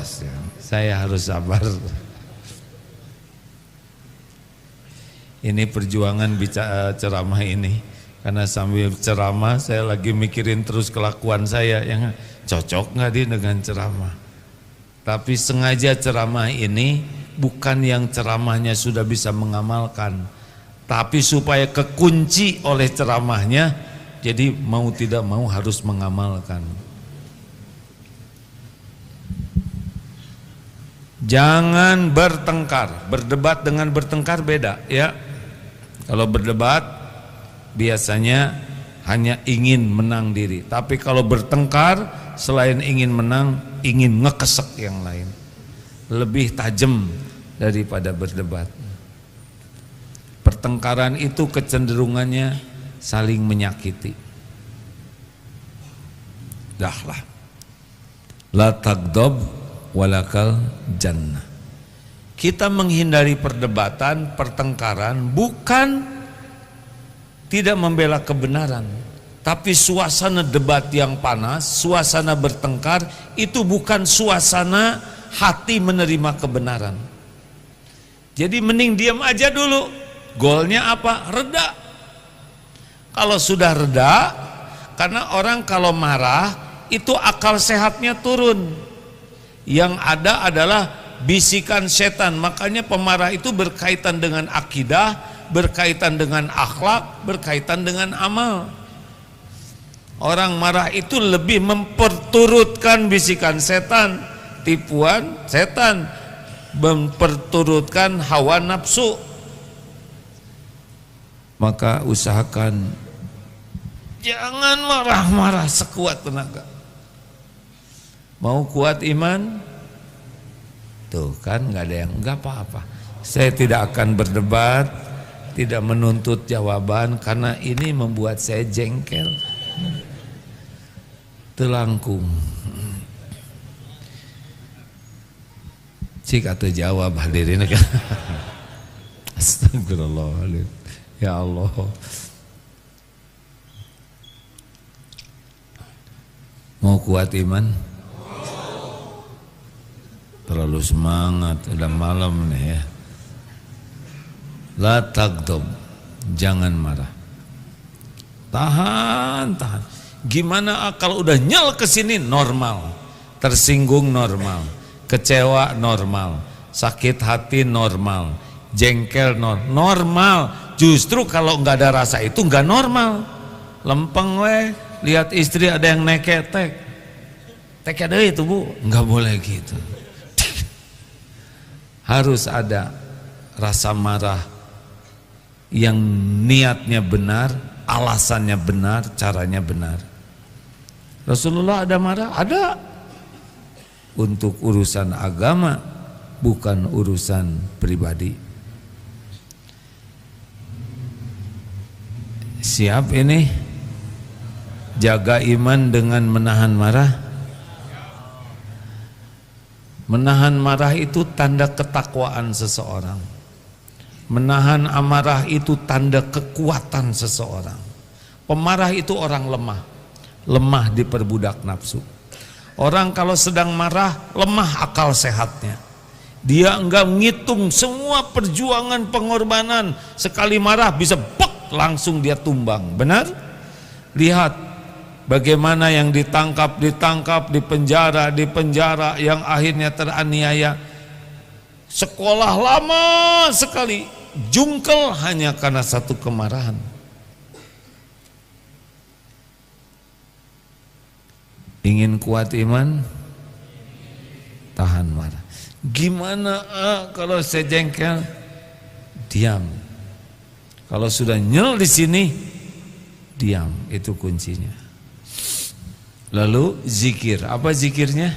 saya harus sabar. Ini perjuangan bicara ceramah ini, karena sambil ceramah saya lagi mikirin terus kelakuan saya yang cocok nggak dengan ceramah. Tapi sengaja ceramah ini bukan yang ceramahnya sudah bisa mengamalkan, tapi supaya kekunci oleh ceramahnya, jadi mau tidak mau harus mengamalkan. Jangan bertengkar. Berdebat dengan bertengkar beda ya. Kalau berdebat biasanya hanya ingin menang diri, tapi kalau bertengkar selain ingin menang, ingin ngekesek yang lain. Lebih tajam daripada berdebat. Pertengkaran itu kecenderungannya saling menyakiti. Dahlah. La tagdob walakal jannah. Kita menghindari perdebatan, pertengkaran bukan tidak membela kebenaran, tapi suasana debat yang panas, suasana bertengkar itu bukan suasana hati menerima kebenaran. Jadi mending diam aja dulu. Goalnya apa? Reda. Kalau sudah reda, karena orang kalau marah itu akal sehatnya turun. Yang ada adalah bisikan setan. Makanya pemarah itu berkaitan dengan akidah, berkaitan dengan akhlak, berkaitan dengan amal. Orang marah itu lebih memperturutkan bisikan setan, tipuan setan, memperturutkan hawa nafsu. Maka usahakan jangan marah-marah sekuat tenaga. Mau kuat iman? Tuh kan nggak ada yang, nggak apa-apa. Saya tidak akan berdebat, tidak menuntut jawaban karena ini membuat saya jengkel. Telangkung. Cik atau jawab hadirin kan. Astagfirullahaladzim. Ya Allah. Mau kuat iman? Terlalu semangat, udah malam nih ya. La tagdob, jangan marah. Tahan. Gimana kalau udah nyel kesini normal, tersinggung normal, kecewa normal, sakit hati normal, jengkel normal. Justru kalau nggak ada rasa itu nggak normal. Lempeng weh, lihat istri ada yang neketek, ada itu bu, nggak boleh gitu. Harus ada rasa marah yang niatnya benar, alasannya benar, caranya benar. Rasulullah ada marah? Ada. Untuk urusan agama, bukan urusan pribadi. Siap ini? Jaga iman dengan menahan marah. Menahan marah itu tanda ketakwaan seseorang. Menahan amarah itu tanda kekuatan seseorang. Pemarah itu orang lemah. Lemah diperbudak nafsu. Orang kalau sedang marah lemah akal sehatnya. Dia enggak ngitung semua perjuangan pengorbanan. Sekali marah bisa bek, langsung dia tumbang. Benar? Lihat bagaimana yang ditangkap, di penjara, yang akhirnya teraniaya. Sekolah lama sekali, jungkel hanya karena satu kemarahan. Ingin kuat iman? Tahan marah. Gimana kalau saya jengkel? Diam. Kalau sudah nyel di sini, diam. Itu kuncinya. Lalu zikir. Apa zikirnya?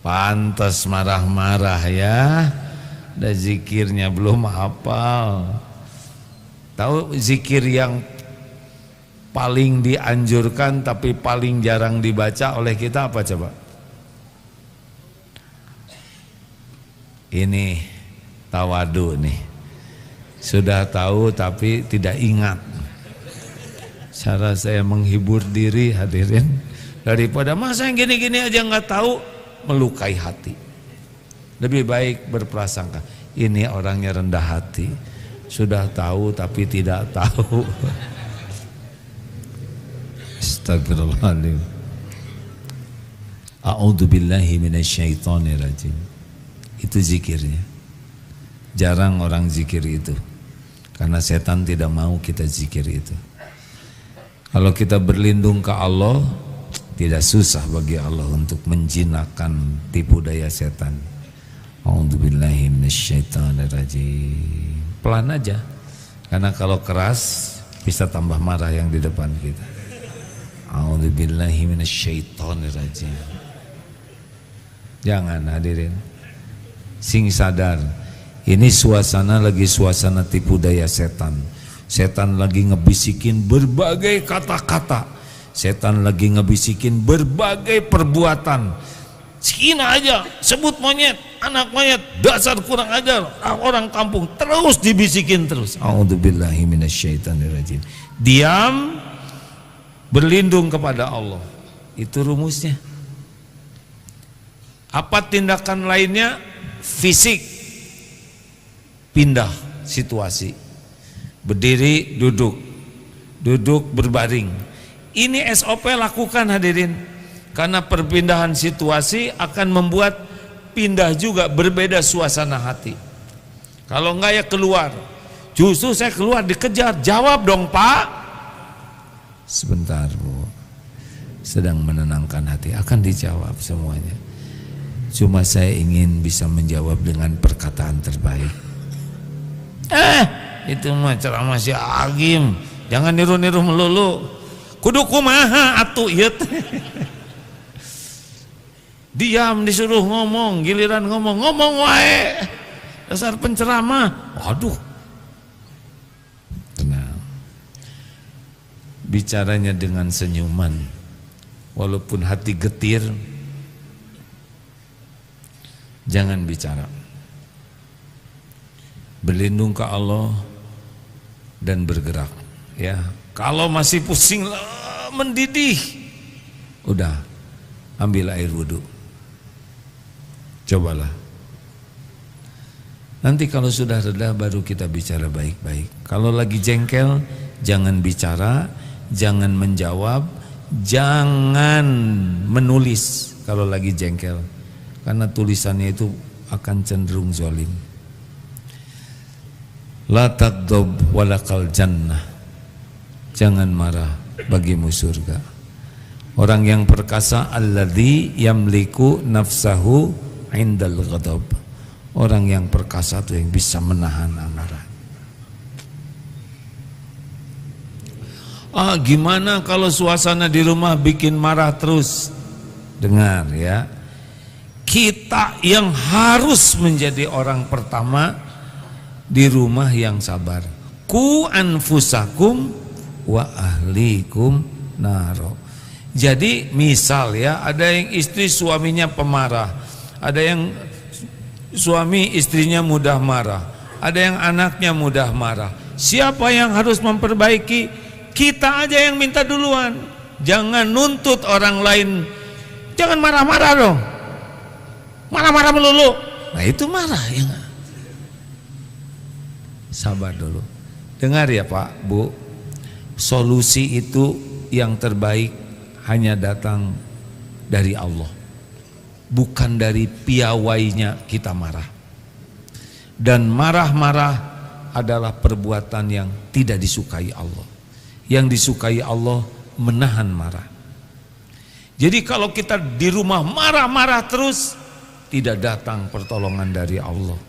Pantas marah-marah ya. Ada zikirnya belum hafal. Tahu zikir yang paling dianjurkan tapi paling jarang dibaca oleh kita apa coba? Ini tawadu nih. Sudah tahu tapi tidak ingat. Cara saya menghibur diri hadirin, daripada masa yang gini-gini aja nggak tahu, melukai hati. Lebih baik berprasangka ini orangnya rendah hati, sudah tahu tapi tidak tahu. Astagfirullahaladzim. A'udzubillahi minasyaitonirrajim. Itu zikirnya. Jarang orang zikir itu, karena setan tidak mau kita zikir itu. Kalau kita berlindung ke Allah, tidak susah bagi Allah untuk menjinakkan tipu daya setan. A'udzubillahi minasyaitonirrajim. Pelan aja, karena kalau keras bisa tambah marah yang di depan kita. A'udzubillahi minasyaitonirrajim. Jangan hadirin, sing sadar, ini suasana lagi suasana tipu daya setan. Setan lagi ngebisikin berbagai kata-kata setan lagi ngebisikin berbagai perbuatan. Sekina aja sebut monyet, anak monyet, dasar kurang ajar, orang kampung, terus dibisikin terus. A'udzubillahi minasyaitonirrajim. Diam, berlindung kepada Allah. Itu rumusnya. Apa tindakan lainnya? Fisik, pindah situasi, berdiri, duduk, duduk, berbaring. Ini SOP lakukan hadirin. Karena perpindahan situasi akan membuat pindah juga, berbeda suasana hati. Kalau enggak ya keluar. Justru saya keluar dikejar, jawab dong Pak. Sebentar Bu, sedang menenangkan hati, akan dijawab semuanya. Cuma saya ingin bisa menjawab dengan perkataan terbaik. Itu mah ceramah si Agim, jangan niru-niru melulu. Kudu kumaha atuh ieu. Diam disuruh ngomong, giliran ngomong wae. Dasar penceramah. Waduh. Tenang. Bicaranya dengan senyuman. Walaupun hati getir, jangan bicara. Berlindung ke Allah dan bergerak, ya. Kalau masih pusing mendidih, udah ambil air wudhu. Cobalah. Nanti kalau sudah reda baru kita bicara baik-baik. Kalau lagi jengkel, jangan bicara, jangan menjawab, jangan menulis kalau lagi jengkel. Karena tulisannya itu akan cenderung zalim. La taghdab walakal jannah. Jangan marah, bagimu surga. Orang yang perkasa alladzi yamliku nafsahu indal ghadab. Orang yang perkasa itu yang bisa menahan amarah. Gimana kalau suasana di rumah bikin marah terus? Dengar ya. Kita yang harus menjadi orang pertama di rumah yang sabar. Ku anfusakum wa ahlikum naro. Jadi misal ya, ada yang istri suaminya pemarah, ada yang suami istrinya mudah marah, ada yang anaknya mudah marah. Siapa yang harus memperbaiki? Kita aja yang minta duluan. Jangan nuntut orang lain. Jangan marah-marah dong. Marah-marah melulu. Nah itu marah ya gak? Sabar dulu. Dengar ya Pak, Bu. Solusi itu yang terbaik hanya datang dari Allah. Bukan dari piawainya kita marah. Dan marah-marah adalah perbuatan yang tidak disukai Allah. Yang disukai Allah menahan marah. Jadi kalau kita di rumah marah-marah terus, tidak datang pertolongan dari Allah.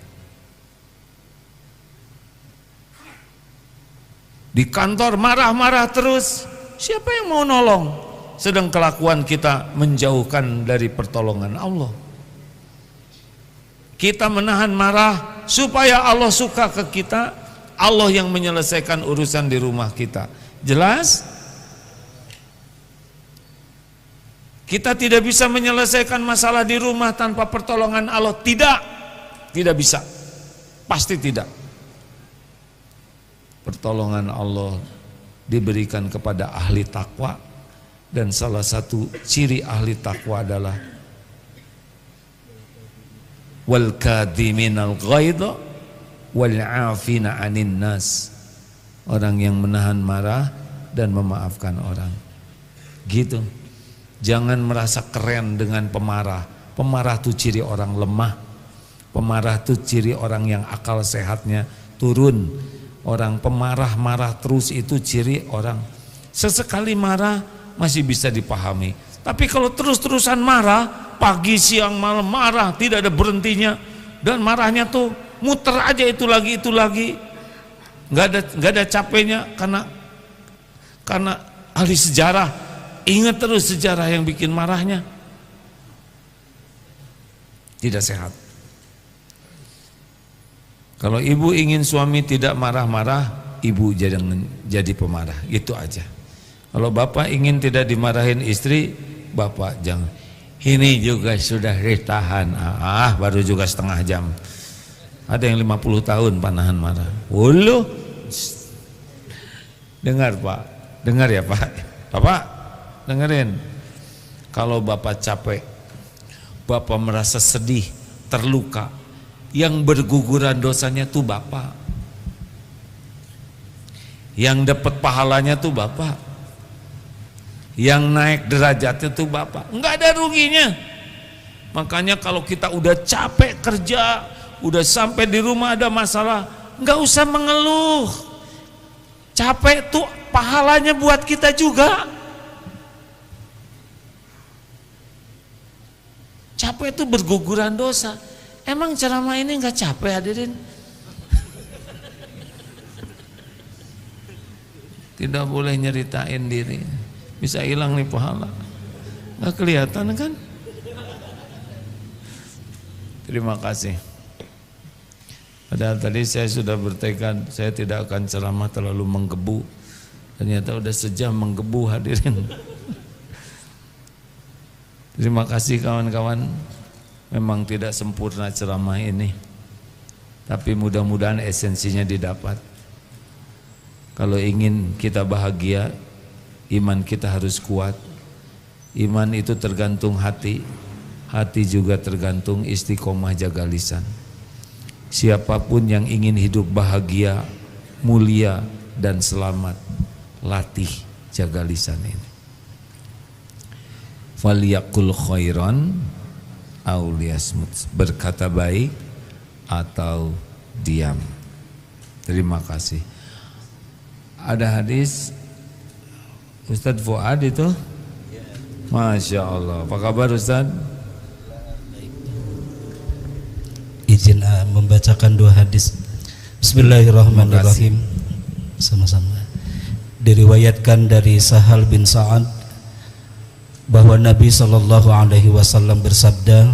Di kantor marah-marah terus, siapa yang mau nolong? Sedang kelakuan kita menjauhkan dari pertolongan Allah. Kita menahan marah supaya Allah suka ke kita. Allah yang menyelesaikan urusan di rumah kita. Jelas? Kita tidak bisa menyelesaikan masalah di rumah tanpa pertolongan Allah. Tidak bisa. Pasti tidak. Pertolongan Allah diberikan kepada ahli takwa, dan salah satu ciri ahli takwa adalah wal kadhiminal ghaidha wal 'afina 'anin nas. Orang yang menahan marah dan memaafkan orang. Gitu. Jangan merasa keren dengan pemarah. Pemarah itu ciri orang lemah. Pemarah itu ciri orang yang akal sehatnya turun. Orang pemarah-marah terus itu ciri orang sesekali marah masih bisa dipahami. Tapi kalau terus-terusan marah, pagi, siang, malam marah, tidak ada berhentinya, dan marahnya tuh muter aja itu lagi, nggak ada capeknya, karena ahli sejarah ingat terus sejarah yang bikin marahnya. Tidak sehat. Kalau ibu ingin suami tidak marah-marah, ibu jangan jadi pemarah, gitu aja. Kalau bapak ingin tidak dimarahin istri, bapak jangan. Ini juga sudah ditahan. Baru juga setengah jam. Ada yang 50 tahun panahan marah. Uluh. Dengar Pak, dengar ya Pak. Bapak, dengerin. Kalau bapak capek, bapak merasa sedih, terluka, yang berguguran dosanya tuh bapak. Yang dapat pahalanya tuh bapak. Yang naik derajatnya tuh bapak. Enggak ada ruginya. Makanya kalau kita udah capek kerja, udah sampai di rumah ada masalah, enggak usah mengeluh. Capek tuh pahalanya buat kita juga. Capek itu berguguran dosa. Emang ceramah ini enggak capek hadirin? Tidak boleh nyeritain diri, bisa hilang nih pahala. Nggak kelihatan kan? Terima kasih. Padahal tadi saya sudah bertekad saya tidak akan ceramah terlalu menggebu. Ternyata udah sejam menggebu hadirin. Terima kasih kawan-kawan. Memang tidak sempurna ceramah ini, tapi mudah-mudahan esensinya didapat. Kalau ingin kita bahagia, iman kita harus kuat. Iman itu tergantung hati, hati juga tergantung istiqomah jaga lisan. Siapapun yang ingin hidup bahagia, mulia dan selamat, latih jaga lisan ini. Falyaqul khairan aw liyasmut, berkata baik atau diam. Terima kasih. Ada hadis Ustadz Fuad itu, Masya Allah. Apa kabar Ustadz? Izin membacakan dua hadis. Bismillahirrahmanirrahim. Sama-sama. Diriwayatkan dari Sahal bin Sa'ad bahwa Nabi SAW bersabda,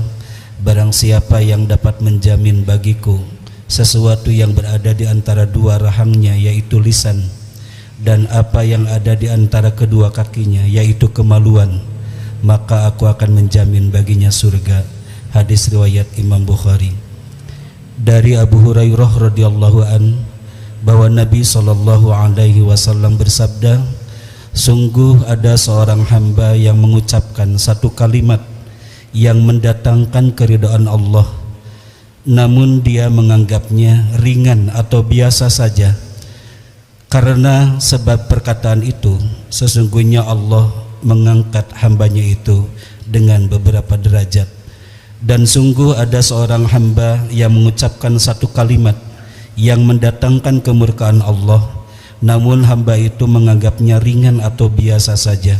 barang siapa yang dapat menjamin bagiku sesuatu yang berada di antara dua rahangnya, yaitu lisan, dan apa yang ada di antara kedua kakinya, yaitu kemaluan, maka aku akan menjamin baginya surga. Hadis riwayat Imam Bukhari. Dari Abu Hurairah radhiyallahu an, bahwa Nabi SAW bersabda, sungguh ada seorang hamba yang mengucapkan satu kalimat yang mendatangkan keridhaan Allah, namun dia menganggapnya ringan atau biasa saja. Karena sebab perkataan itu, sesungguhnya Allah mengangkat hambanya itu dengan beberapa derajat. Dan sungguh ada seorang hamba yang mengucapkan satu kalimat yang mendatangkan kemurkaan Allah, namun hamba itu menganggapnya ringan atau biasa saja.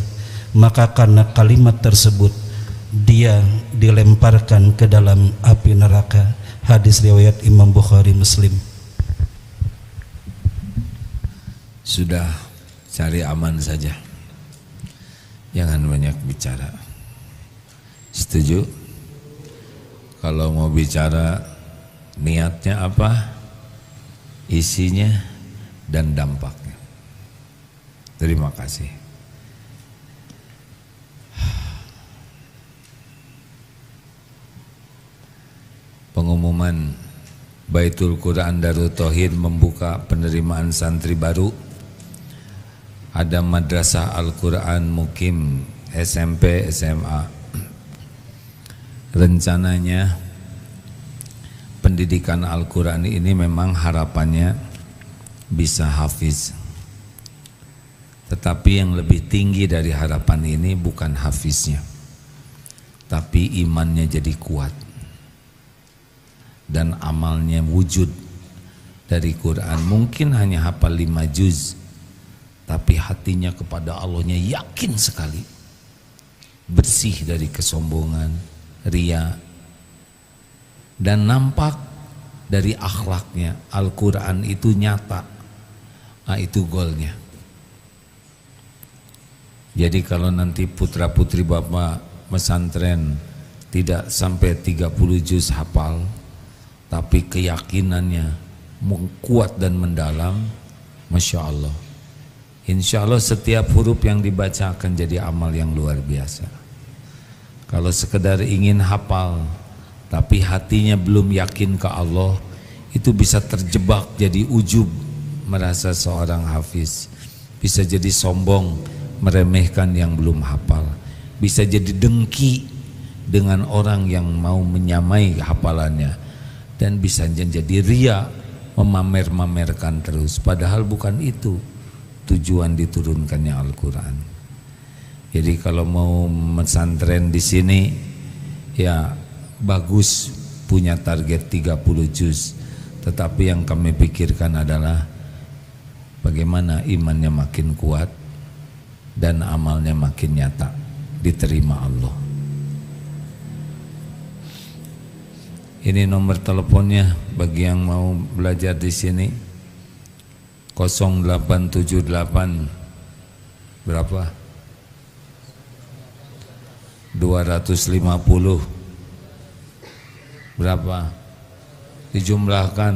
Maka karena kalimat tersebut, dia dilemparkan ke dalam api neraka. Hadis riwayat Imam Bukhari Muslim. Sudah, cari aman saja, jangan banyak bicara. Setuju? Kalau mau bicara, niatnya apa, isinya, dan dampaknya. Terima kasih. Pengumuman Baitul Quran Darut Tauhid membuka penerimaan santri baru. Ada Madrasah Al-Quran Mukim SMP SMA. Rencananya pendidikan Al-Quran ini memang harapannya bisa hafiz. Tetapi yang lebih tinggi dari harapan ini bukan hafiznya, tapi imannya jadi kuat dan amalnya wujud dari Quran. Mungkin hanya hafal 5 juz, tapi hatinya kepada Allahnya yakin sekali, bersih dari kesombongan, riya, dan nampak dari akhlaknya Al-Quran itu nyata. Itu golnya. Jadi kalau nanti putra putri bapak pesantren tidak sampai 30 juz hafal, tapi keyakinannya kuat dan mendalam, Masya Allah, insya Allah setiap huruf yang dibaca akan jadi amal yang luar biasa. Kalau sekedar ingin hafal tapi hatinya belum yakin ke Allah, itu bisa terjebak jadi ujub, merasa seorang hafiz. Bisa jadi sombong, meremehkan yang belum hafal. Bisa jadi dengki dengan orang yang mau menyamai hafalannya. Dan bisa jadi ria, memamer-mamerkan terus. Padahal bukan itu tujuan diturunkannya Al-Quran. Jadi kalau mau pesantren di sini, ya bagus punya target 30 juz. Tetapi yang kami pikirkan adalah bagaimana imannya makin kuat dan amalnya makin nyata, diterima Allah. Ini nomor teleponnya bagi yang mau belajar di sini. 0878 berapa? 250 berapa? Dijumlahkan.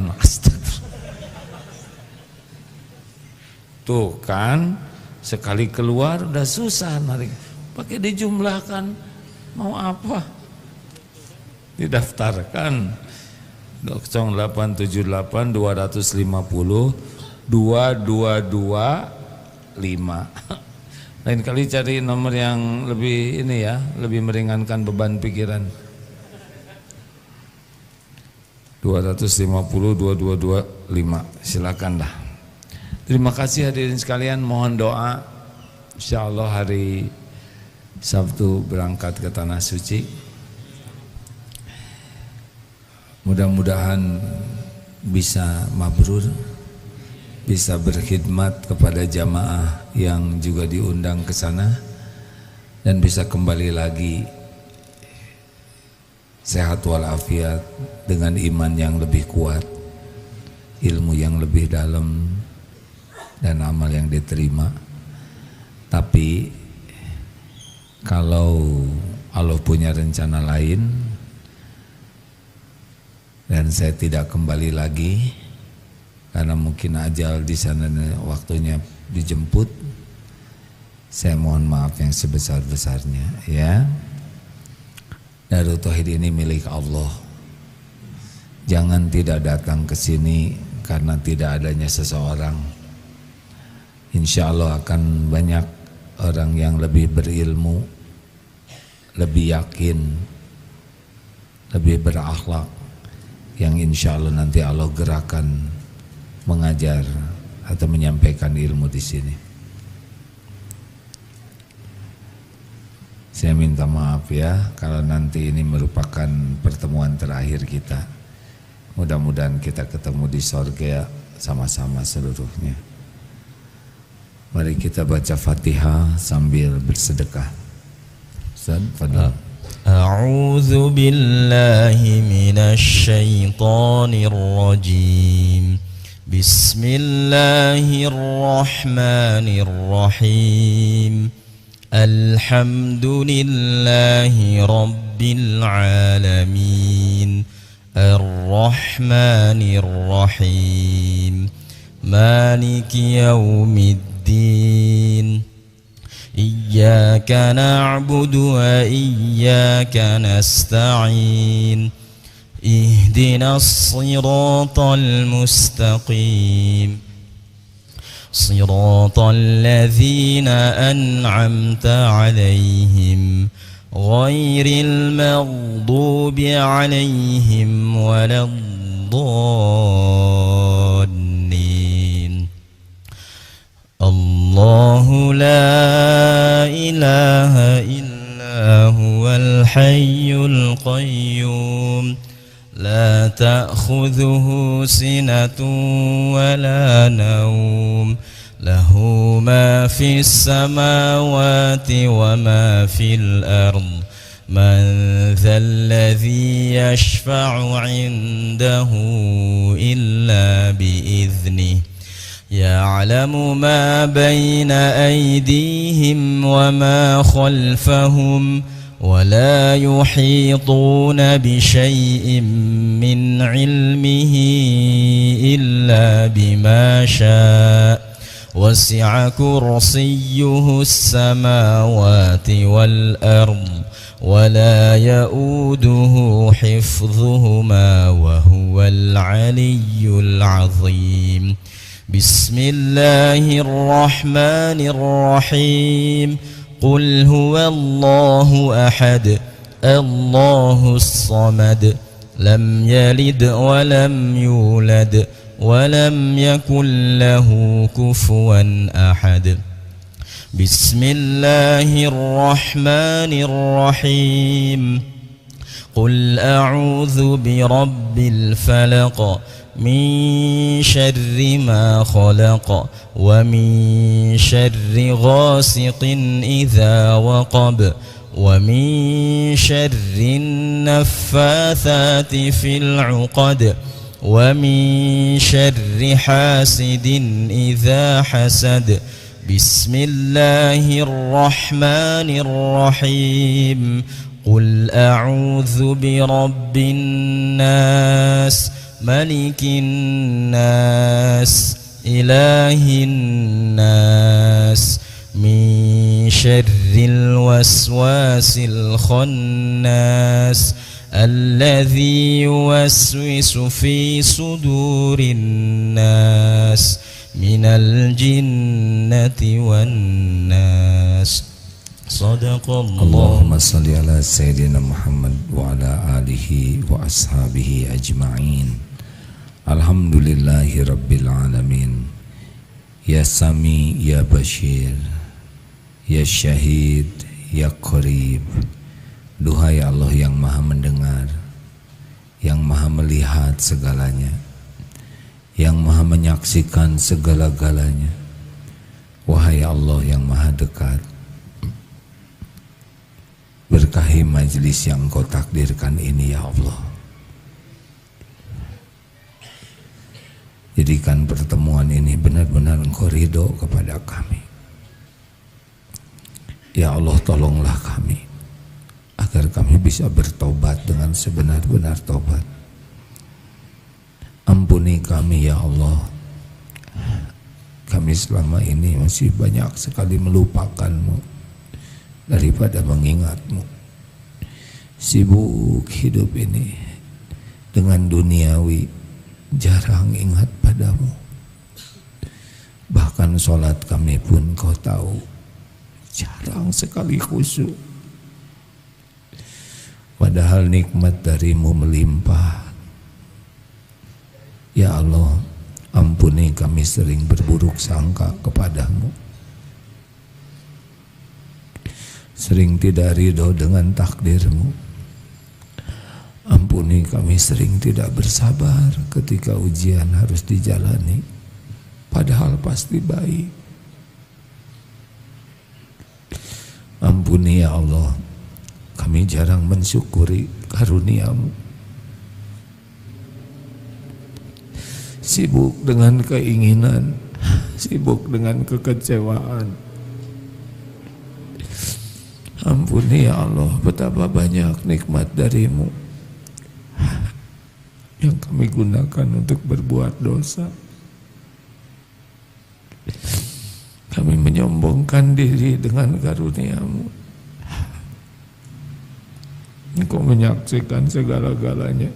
Tuh kan, sekali keluar udah susah narik. Pakai dijumlahkan, mau apa? Didaftarkan. 0878 250 2225. Lain kali cari nomor yang lebih ini ya, lebih meringankan beban pikiran. 250 2225. Silakan dah. Terima kasih hadirin sekalian, mohon doa. Insyaallah hari Sabtu berangkat ke tanah suci. Mudah-mudahan bisa mabrur, bisa berkhidmat kepada jamaah yang juga diundang ke sana, dan bisa kembali lagi sehat walafiat dengan iman yang lebih kuat, ilmu yang lebih dalam, dan amal yang diterima. Tapi kalau Allah punya rencana lain dan saya tidak kembali lagi karena mungkin ajal di sana waktunya dijemput, saya mohon maaf yang sebesar-besarnya ya. Darut Tauhid ini milik Allah. Jangan tidak datang ke sini karena tidak adanya seseorang. Insya Allah akan banyak orang yang lebih berilmu, lebih yakin, lebih berakhlak, yang insya Allah nanti Allah gerakan mengajar atau menyampaikan ilmu di sini. Saya minta maaf ya kalau nanti ini merupakan pertemuan terakhir kita. Mudah-mudahan kita ketemu di surga sama-sama seluruhnya. Mari kita baca Fatihah sambil bersedekah. Ustaz, fadhil. A'udzu billahi minasy syaithanir rajim. Bismillahirrahmanirrahim. Alhamdulillahi rabbil alamin. Ar-Rahmanir Rahim. Maliki yaumiddin. Iyyaka na'budu wa iyyaka nasta'in. Ihdinas siratal mustaqim. Siratal ladzina an'amta 'alaihim ghairil maghdubi 'alaihim waladdallin. Allahu la ilaha illa huwal hayyul qayyum. لا تأخذه سنة ولا نوم له ما في السماوات وما في الأرض من ذا الذي يشفع عنده إلا بإذنه يعلم ما بين أيديهم وما خلفهم ولا يحيطون بشيء من علمه إلا بما شاء وسع كرسيه السماوات والأرض ولا يؤوده حفظهما وهو العلي العظيم بسم الله الرحمن الرحيم قل هو الله أحد الله الصمد لم يلد ولم يولد ولم يكن له كفوا أحد بسم الله الرحمن الرحيم قل أعوذ برب الفلق من شر ما خلق ومن شر غاسق إذا وقب ومن شر النفاثات في العقد ومن شر حاسد إذا حسد بسم الله الرحمن الرحيم قل أعوذ برب الناس ملك الناس إله الناس من شر الوسواس الخناس الذي يوسوس في صدور الناس من الجنة والناس صدق الله. Allahumma salli ala Sayyidina Muhammad wa ala alihi wa ashabihi ajma'in. Alhamdulillahi Rabbil Alamin. Ya Sami, Ya Bashir, Ya Syahid, Ya Qarib. Duhai Allah yang maha mendengar, yang maha melihat segalanya, yang maha menyaksikan segala-galanya. Wahai Allah yang maha dekat, berkahi majlis yang Engkau takdirkan ini ya Allah. Jadikan pertemuan ini benar-benar Engkau ridho kepada kami. Ya Allah, tolonglah kami agar kami bisa bertobat dengan sebenar-benar tobat. Ampuni kami ya Allah. Kami selama ini masih banyak sekali melupakan-Mu daripada mengingat-Mu. Sibuk hidup ini dengan duniawi, jarang ingat padamu. Bahkan sholat kami pun Kau tahu jarang sekali khusyuk. Padahal nikmat dari-Mu melimpah. Ya Allah, ampuni kami sering berburuk sangka kepadamu, sering tidak ridho dengan takdir-Mu. Ampuni kami sering tidak bersabar ketika ujian harus dijalani, padahal pasti baik. Ampuni ya Allah, kami jarang mensyukuri karunia-Mu. Sibuk dengan keinginan, sibuk dengan kekecewaan. Ampuni ya Allah, betapa banyak nikmat dari-Mu yang kami gunakan untuk berbuat dosa. Kami menyombongkan diri dengan karunia-Mu. Engkau menyaksikan segala-galanya.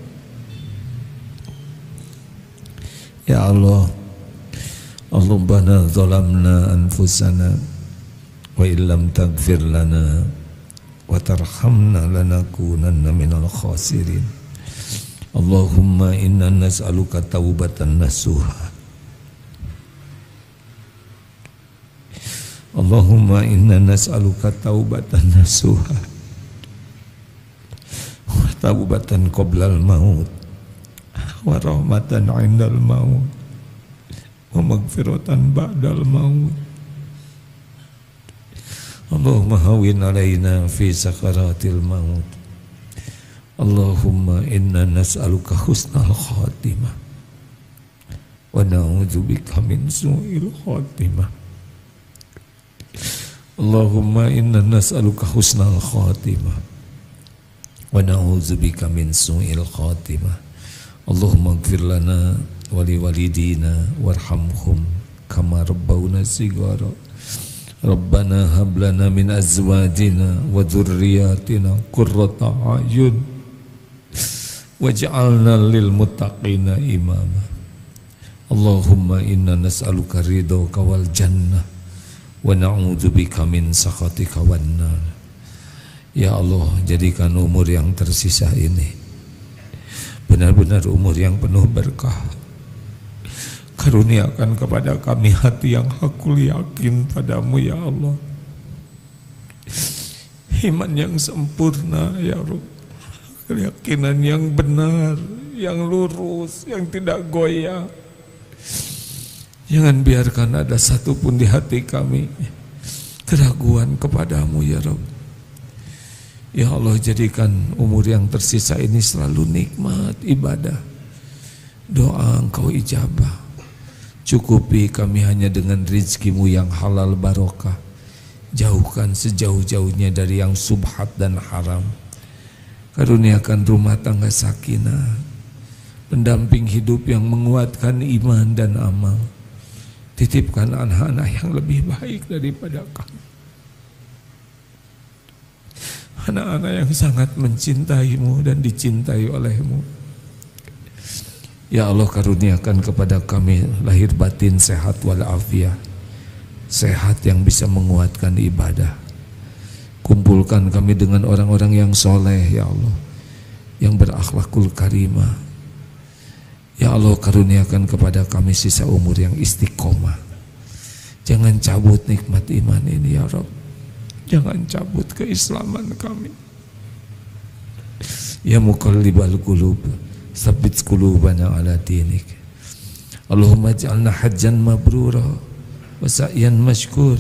Ya Allah, Allahumma zalamna anfusana wa illam taghfir lana wa tarhamna lanakunanna minal khasirin. Allahumma inna nas'aluka taubatan nasuha. Allahumma inna nas'aluka taubatan nasuha wa taubatan qoblal maut wa rahmatan 'indal maut wa maghfiratan ba'dal maut. Allahumma hawwin 'alaina fi sakaratil maut. Allahumma inna nas'aluka husnal khatimah wa na'udzubika min su'il khatimah. Allahumma inna nas'aluka husnal khatimah wa na'udzubika min su'il khatimah. Allahumma ighfir lana wa liwalidina warhamhum kama rabbawna shighara. Rabbana hab lana min azwajina wa dzurriyyatina qurrata a'yun waj'alna lil muttaqina imama. Allahumma inna nas'aluka ridhaka wal jannah wa na'udzubika min sakhatika wan nar. Ya Allah, jadikan umur yang tersisa ini benar-benar umur yang penuh berkah. Karuniakan kepada kami hati yang hakul yakin padamu ya Allah, iman yang sempurna ya Rabb, keyakinan yang benar, yang lurus, yang tidak goyah. Jangan biarkan ada satupun di hati kami keraguan kepadamu ya Rabb. Ya Allah, jadikan umur yang tersisa ini selalu nikmat ibadah, doa Engkau ijabah. Cukupi kami hanya dengan rizkimu yang halal barokah. Jauhkan sejauh-jauhnya dari yang subhat dan haram. Karuniakan rumah tangga sakinah, pendamping hidup yang menguatkan iman dan amal. Titipkan anak-anak yang lebih baik daripada kami, anak-anak yang sangat mencintaimu dan dicintai olehmu. Ya Allah, karuniakan kepada kami lahir batin sehat walafiat, sehat yang bisa menguatkan ibadah. Kumpulkan kami dengan orang-orang yang soleh ya Allah, yang berakhlakul karimah. Ya Allah, karuniakan kepada kami sisa umur yang istiqomah. Jangan cabut nikmat iman ini ya Rabb, jangan cabut keislaman kami. Ya muqallibal qulub, tsabbit qulubana ala dinik. Allahumma ij'alna hajjan mabrura wa sa'yan mashkur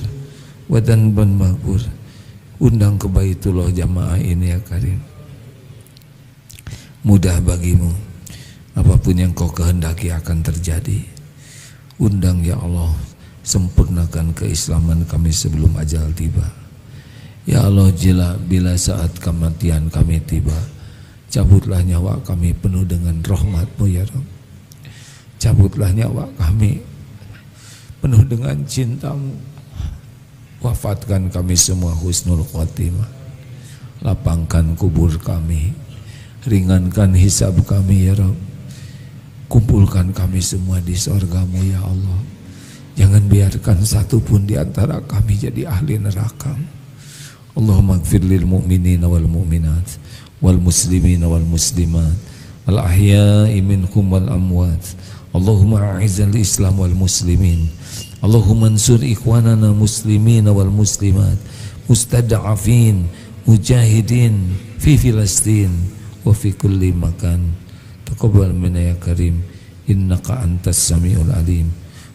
wa dhanban maghfur. Undang ke Baitullah jamaah ini ya Karim. Mudah bagimu, apapun yang kau kehendaki akan terjadi. Undang ya Allah, sempurnakan keislaman kami sebelum ajal tiba. Ya Allah, bila saat kematian kami tiba, cabutlah nyawa kami penuh dengan rahmat-Mu ya Rabb. Cabutlah nyawa kami penuh dengan cinta-Mu. Wafatkan kami semua husnul khotimah. Lapangkan kubur kami, ringankan hisab kami ya Rabb. Kumpulkan kami semua di surga-Mu ya Allah. Jangan biarkan satupun di antara kami jadi ahli neraka. Allahumma ighfir lil mu'minina wal mu'minat wal muslimina wal muslimat wal ahya'i minhum wal amwat. Allahumma a'izzal islam wal muslimin. Allahumma ansur ikhwanana muslimina wal muslimat mustada'afin mujahidin fi Filastin wa fi kulli makan. Taqabbal minna ya karim, innaka antas samiul alim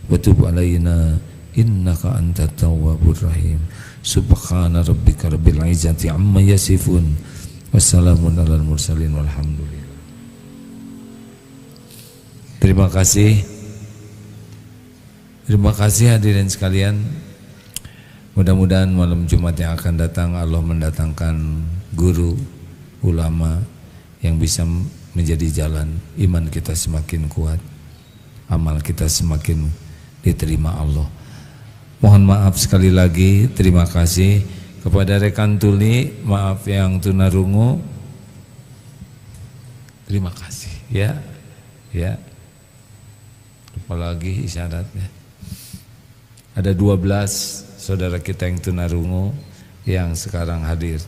wa tub alaina innaka antat tawwabur rahim. Subhana rabbika rabbil izzati amma yasifun, wassalamun alal mursalin walhamdulillah. Terima kasih hadirin sekalian. Mudah-mudahan malam Jumat yang akan datang Allah mendatangkan guru, ulama yang bisa menjadi jalan iman kita semakin kuat, amal kita semakin diterima Allah. Mohon maaf sekali lagi, terima kasih kepada rekan tuli, maaf yang tunarungu, terima kasih ya. Apalagi isyaratnya ada 12 saudara kita yang tunarungu yang sekarang hadir.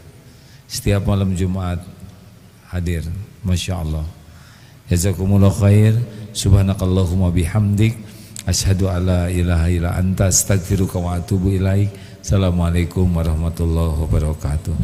Setiap malam Jumat hadir, Masya Allah. Jazakumullah khair. Subhanakallahumma bihamdik, asyhadu alla ilaha illa anta, astaghfiruka wa atubu ilaik. Assalamualaikum warahmatullahi wabarakatuh.